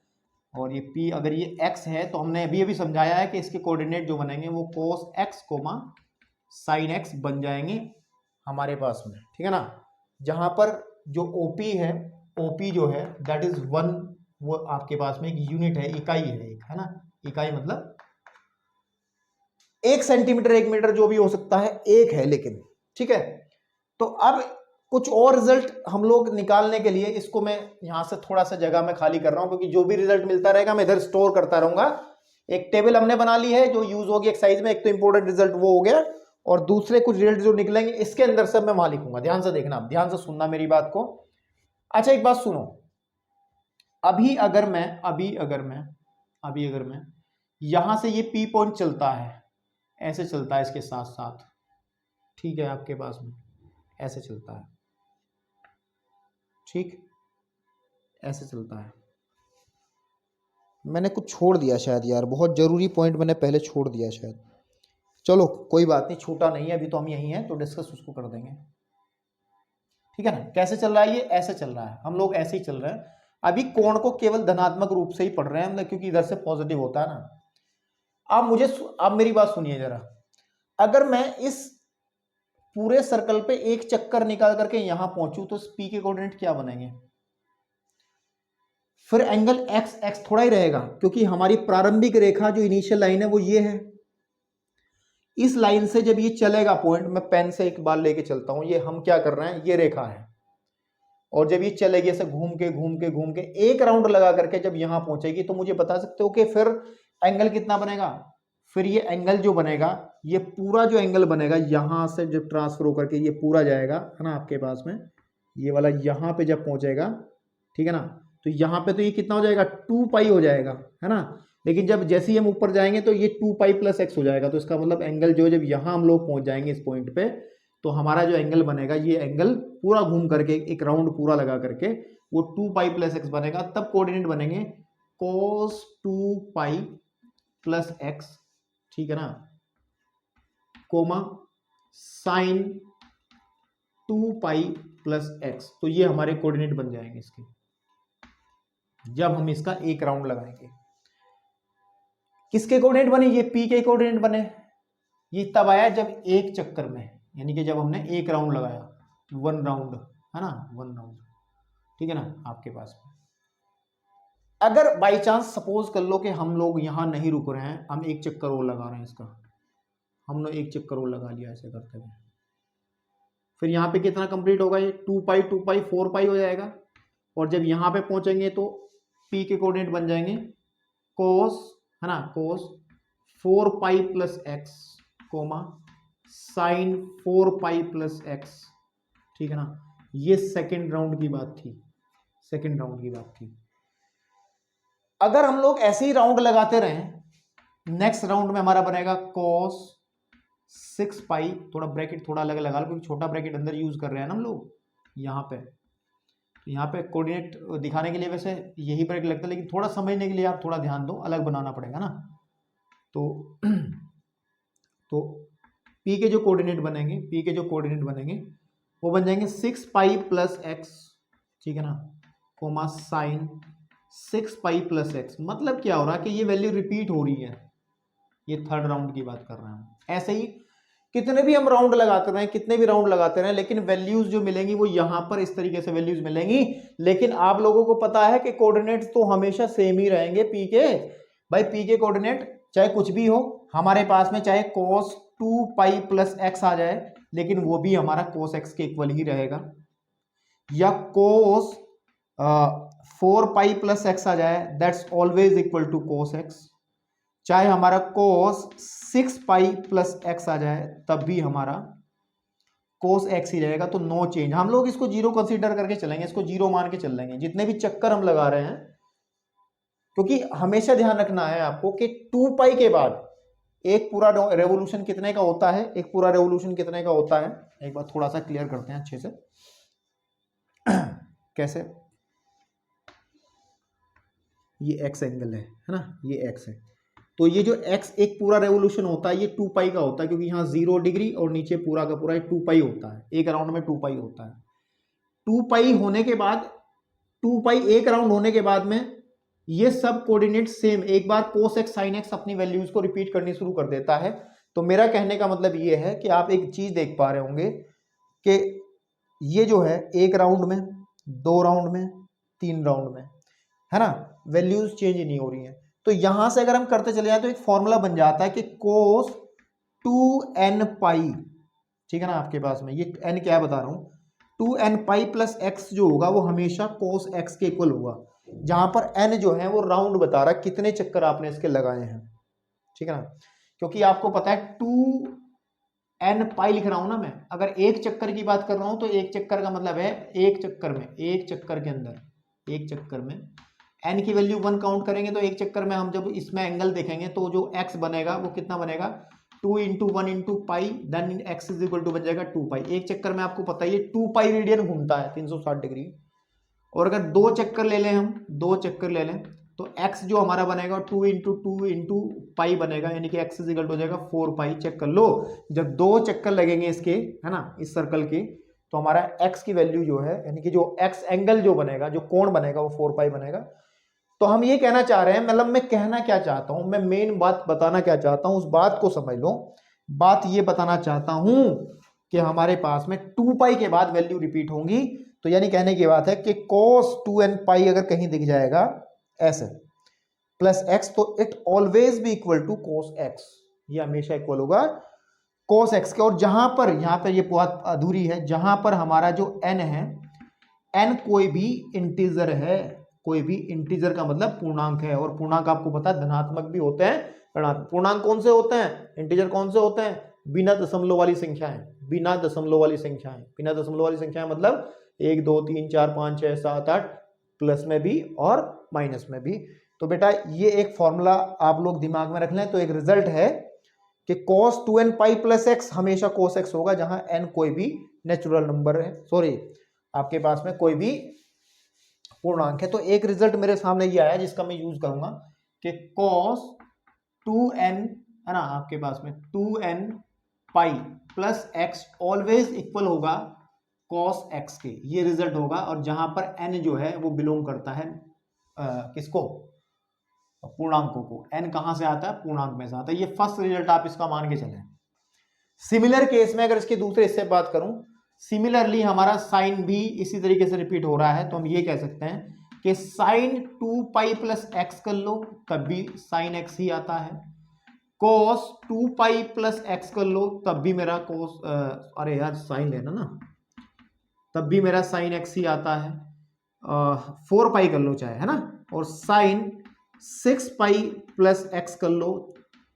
और ये P अगर ये x है तो हमने अभी अभी समझाया है कि इसके कोऑर्डिनेट जो बनेंगे वो cos x, sin x बन जाएंगे हमारे पास में, ठीक है ना। जहां पर जो OP है, OP जो है दैट इज 1, वो आपके पास में एक यूनिट है, इकाई है एक, है ना। इकाई मतलब 1 सेंटीमीटर 1 मीटर जो भी हो सकता है, एक है लेकिन, ठीक है। तो अब कुछ और रिजल्ट हम लोग निकालने के लिए, इसको मैं यहां से थोड़ा सा जगह में खाली कर रहा हूं, क्योंकि जो भी रिजल्ट मिलता रहेगा मैं इधर स्टोर करता रहूंगा। एक टेबल हमने बना ली है जो यूज होगी एक्सरसाइज में, एक तो इंपॉर्टेंट रिजल्ट वो हो गया, और दूसरे कुछ रिजल्ट जो निकलेंगे इसके अंदर सब मैं वहां लिखूंगा। ध्यान से देखना, ध्यान से सुनना मेरी बात को। अच्छा एक बात सुनो, अभी अगर मैं यहां से ये P पॉइंट चलता है, ऐसे चलता है इसके साथ साथ, ठीक है, आपके पास में ऐसे चलता है, ठीक, ऐसे चलता है। मैंने कुछ छोड़ दिया शायद यार, बहुत जरूरी पॉइंट मैंने पहले छोड़ दिया शायद। चलो कोई बात नहीं, छूटा नहीं है, अभी तो हम यहीं हैं तो डिस्कस उसको कर देंगे, ठीक है ना। कैसे चल रहा है ये, ऐसे चल रहा है, हम लोग ऐसे ही चल रहे हैं। अभी कोण को केवल धनात्मक रूप से ही पढ़ रहे हैं हम, क्योंकि इधर से पॉजिटिव होता है ना। आप मेरी बात सुनिए जरा, अगर मैं इस पूरे सर्कल पे एक चक्कर निकाल करके यहां पहुंचू तो P के कोऑर्डिनेट क्या बनेंगे? फिर एंगल x थोड़ा ही रहेगा, क्योंकि हमारी प्रारंभिक रेखा जो इनिशियल लाइन है वो ये है। इस लाइन से जब ये चलेगा पॉइंट, मैं पेन से एक बार लेके चलता हूं, ये हम क्या कर रहे हैं, ये रेखा है, और जब ये चलेगी ऐसे घूम के एक राउंड लगा करके जब यहां पहुंचेगी, तो मुझे बता सकते हो कि फिर एंगल कितना बनेगा। फिर ये एंगल जो बनेगा, ये पूरा जो एंगल बनेगा यहां से जब ट्रांसफर होकर के ये पूरा जाएगा, है ना, आपके पास में ये वाला यहां पे जब पहुंचेगा, ठीक है ना, तो यहां पे तो ये कितना हो जाएगा, 2 पाई हो जाएगा, है ना। लेकिन जब जैसे ही हम ऊपर जाएंगे तो ये 2 पाई प्लस एक्स हो जाएगा। तो इसका मतलब एंगल जो, जब यहां हम लोग पहुंच जाएंगे इस पॉइंट पे, तो हमारा जो एंगल बनेगा, ये एंगल पूरा घूम करके एक राउंड पूरा लगा करके वो 2 पाई प्लस एक्स बनेगा। तब कोऑर्डिनेट बनेंगे cos 2 पाई प्लस एक्स, ठीक है ना, coma sign 2 pi plus x. तो ये हमारे कोऑर्डिनेट बन जाएंगे इसके, जब हम इसका एक राउंड लगाएंगे। किसके कोऑर्डिनेट बने, ये P के कोऑर्डिनेट बने। ये तब आया जब एक चक्कर में, यानी कि जब हमने एक राउंड लगाया, 1 राउंड, है ना, 1 राउंड, ठीक है ना, आपके पास में। अगर बाई चांस सपोज कर लो कि हम लोग यहां नहीं रुक रहे हैं, हम एक चक्कर और लगा रहे हैं इसका, हमने एक चक्कर और लगा लिया ऐसे करते हुए, फिर यहाँ पे कितना कंप्लीट होगा, ये 2 पाई 4 पाई हो जाएगा। और जब यहाँ पे पहुंचेंगे तो P के कोऑर्डिनेट बन जाएंगे कोस, है ना, कोस 4 pi plus x, coma sign 4 pi plus x, ठीक है ना। ये सेकेंड राउंड की बात थी, सेकेंड राउंड की बात थी। अगर हम लोग ऐसे ही राउंड लगाते रहे, नेक्स्ट राउंड में हमारा बनेगा cos 6 पाई, थोड़ा ब्रैकेट थोड़ा अलग लगा लो, क्योंकि छोटा ब्रैकेट अंदर यूज कर रहे हैं ना हम लोग यहाँ पे कोऑर्डिनेट दिखाने के लिए वैसे यही ब्रैकेट लगता है, लेकिन थोड़ा समझने के लिए आप थोड़ा ध्यान दो, अलग बनाना पड़ेगा ना। तो P के जो कोऑर्डिनेट बनेंगे, वो बन जाएंगे 6 पाई प्लस एक्स, ठीक है ना, coma sign 6 pi plus x. मतलब क्या हो रहा है कि ये वैल्यू रिपीट हो रही है, ये थर्ड राउंड की बात कर रहे हैं। ऐसे ही कितने भी हम राउंड लगाते रहे, लेकिन वैल्यूज जो मिलेंगी वो यहां पर इस तरीके से वैल्यूज मिलेंगी। लेकिन आप लोगों को पता है कि कोऑर्डिनेट्स तो हमेशा सेम ही रहेंगे P के। भाई P के कोऑर्डिनेट चाहे कुछ भी हो हमारे पास में, चाहे cos 2 पाई प्लस एक्स आ जाए, लेकिन वो भी हमारा cos x के इक्वल ही रहेगा। या cos 4 पाई प्लस एक्स आ जाए, that's always equal to cos x। चाहे हमारा cos 6 पाई प्लस एक्स आ जाए तब भी हमारा cos x ही रहेगा। तो नो चेंज, हम लोग इसको जीरो कंसीडर करके चलेंगे, इसको जीरो मान के चल लेंगे जितने भी चक्कर हम लगा रहे हैं, क्योंकि हमेशा ध्यान रखना है आपको कि 2 पाई के बाद एक पूरा रेवोल्यूशन कितने का होता है, एक पूरा रेवोल्यूशन कितने का होता है। एक बार थोड़ा सा क्लियर करते हैं अच्छे से। कैसे, ये एक्स एंगल है ना, ये एक्स है, तो ये जो x एक पूरा रेवोल्यूशन होता है ये 2 पाई का होता है, क्योंकि यहाँ 0 डिग्री और नीचे पूरा का पूरा 2 पाई होता है, एक राउंड में 2 पाई होता है। 2 पाई होने के बाद, 2 पाई एक राउंड होने के बाद में ये सब कोऑर्डिनेट सेम, एक बार cos x sin x अपनी वैल्यूज को रिपीट करनी शुरू कर देता है। तो मेरा कहने का मतलब ये है कि आप एक चीज देख पा रहे होंगे कि ये जो है एक राउंड में, 2 राउंड में, 3 राउंड में, है ना, वैल्यूज चेंज नहीं हो रही हैं। तो यहां से अगर हम करते चले जाए तो एक फॉर्मूला बन जाता है कि cos 2n पाई, ठीक है ना, आपके पास में ये n क्या बता रहा हूं, 2n पाई प्लस x जो होगा वो हमेशा cos x के इक्वल होगा, जहां पर n जो है वो राउंड बता रहा है कितने चक्कर आपने इसके लगाए हैं, ठीक है ना। क्योंकि आपको पता है 2n पाई लिख रहा हूं ना मैं, अगर एक चक्कर की बात कर रहा हूं तो एक चक्कर का मतलब है एक चक्कर में, एक चक्कर के अंदर, एक चक्कर में n की वैल्यू 1 काउंट करेंगे तो एक चक्कर में हम जब इसमें एंगल देखेंगे तो जो x बनेगा वो कितना बनेगा, 2 into 1 into pi, then x is equal to बन जाएगा 2 पाई। एक चक्कर में आपको पता है ये 2 पाई रेडियन घूमता है 360 डिग्री। और अगर 2 चक्कर ले लें हम, 2 चक्कर ले लें तो x जो हमारा बनेगा 2 इंटू पाई बनेगा, यानी कि x इज इक्वल टू हो जाएगा 4 पाई। चेक कर लो, जब 2 चक्कर लगेंगे इसके, है ना, इस सर्कल के, तो हमारा x की वैल्यू जो है, यानी कि जो x एंगल जो बनेगा, जो कोण बनेगा वो 4 पाई बनेगा। तो हम ये कहना चाह रहे हैं, मतलब मैं कहना क्या चाहता हूं, मैं मेन बात बताना क्या चाहता हूं, उस बात को समझ लो। बात ये बताना चाहता हूं कि हमारे पास में 2 पाई के बाद वैल्यू रिपीट होंगी, तो यानी कहने की बात है कि cos 2n पाई अगर कहीं दिख जाएगा ऐसे प्लस x, तो इट ऑलवेज भी इक्वल टू cos x, ये हमेशा इक्वल होगा cos x के। और जहां पर, यहां पर ये बात अधूरी है, जहां पर हमारा जो n है, n कोई भी इंटीजर है, कोई भी इंटीजर का मतलब पूर्णांक है, और पूर्णांक आपको पता है धनात्मक भी होते हैं, ऋणात्मक। पूर्णांक कौन से होते हैं, इंटीजर कौन से होते हैं, बिना दशमलव वाली संख्याएं, बिना दशमलव वाली संख्याएं, बिना दशमलव वाली संख्याएं मतलब 1 2 3 4 5 6 7 8, प्लस में भी और माइनस में भी। तो बेटा ये एक फॉर्मूला आप लोग दिमाग में रख लें। तो एक रिजल्ट है कि cos 2n pi plus x हमेशा cos x होगा, जहां n कोई भी नेचुरल नंबर है, सॉरी आपके पास में कोई भी पूर्णांक है। तो एक रिजल्ट मेरे सामने ये आया जिसका मैं यूज करूंगा कि cos 2n, है ना, आपके पास में 2n pi plus x always equal होगा cos x के, ये रिजल्ट होगा। और जहां पर n जो है वो बिलोंग करता है किसको, पूर्णांकों को। n कहां से आता है, पूर्णांक में से आता है। ये फर्स्ट रिजल्ट आप इसका मान के चलें। सिमिलर केस में अगर इसके दूसरे हिस्से बात करूं, सिमिलरली हमारा साइन भी इसी तरीके से रिपीट हो रहा है, तो हम ये कह सकते हैं कि साइन 2 पाई प्लस एक्स कर लो तब भी साइन एक्स ही आता है, कोस 2 पाई प्लस एक्स कर लो तब भी मेरा कोस, अरे यार साइन लेना ना, तब भी मेरा साइन एक्स ही आता है। 4 पाई कर लो चाहे, है ना, और साइन 6 पाई प्लस एक्स कर लो,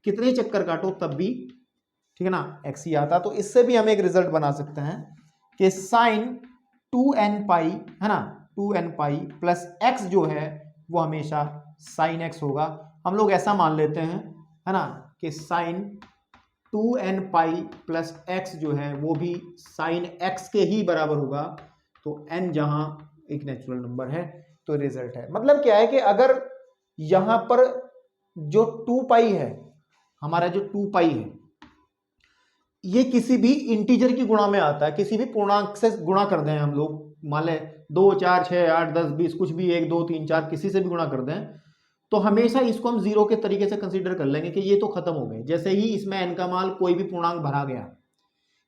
कितने चक्कर काटो तब भी, ठीक है ना, एक्स ही आता। तो इससे भी हम एक रिजल्ट बना सकते हैं कि साइन 2n पाई, है ना, 2n पाई प्लस x जो है वो हमेशा साइन x होगा। हम लोग ऐसा मान लेते हैं, है ना, कि sign 2n pi plus x जो है वो भी साइन x के ही बराबर होगा। तो n जहां एक नेचुरल नंबर है तो रिजल्ट है। मतलब क्या है कि अगर यहां पर जो 2 पाई है, हमारा जो 2 पाई है, ये किसी भी इंटीजर की गुणा में आता है, किसी भी पूर्णांक से गुणा कर दें हम लोग, मान लें 2 4 6 8 10 20 कुछ भी 1 2 3 4 किसी से भी गुणा कर दें, तो हमेशा इसको हम जीरो के तरीके से कंसीडर कर लेंगे कि ये तो खत्म हो गए। जैसे ही इसमें n का मान कोई भी पूर्णांक भरा गया,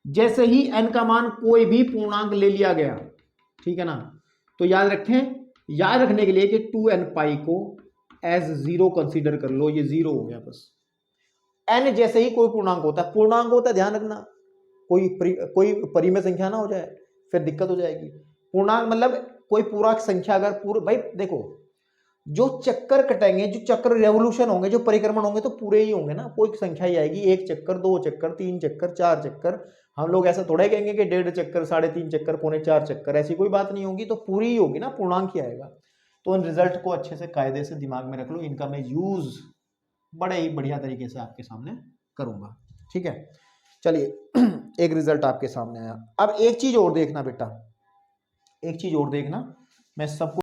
जैसे ही n का मान कोई भी पूर्णांक ले लिया गया, ठीक है ना, तो याद रखें, याद रखने के लिए कि 2n पाई को एज जीरो कंसीडर कर लो, ये जीरो हो गया बस। n जैसे ही कोई पूर्णांक होता है, पूर्णांक होता है, ध्यान रखना, कोई परिमेय संख्या ना हो जाए, फिर दिक्कत हो जाएगी। पूर्णांक मतलब कोई पूरा संख्या अगर पूरे, भाई देखो जो चक्कर कटेंगे, जो चक्कर रेवोल्यूशन होंगे, जो परिक्रमण होंगे तो पूरे ही होंगे ना, कोई संख्या ही आएगी, 1 चक्कर, 2 चक्कर, 3 चक्कर, 4 चक्कर। हम लोग ऐसा थोड़ा ही कहेंगे कि 1.5 चक्कर, 3.5 चक्कर, 4 चक्कर, ऐसी कोई बात नहीं होगी, तो पूरी ही होगी ना, पूर्णांक ही आएगा। तो इन रिजल्ट को अच्छे से कायदे से दिमाग में रख लो, इनका मैं यूज बड़े ही बढ़िया तरीके से आपके सामने करूंगा, ठीक है। चलिए एक रिजल्ट आपके सामने आया। अब एक चीज और देखना बेटा, एक चीज और देखना, मैं सबको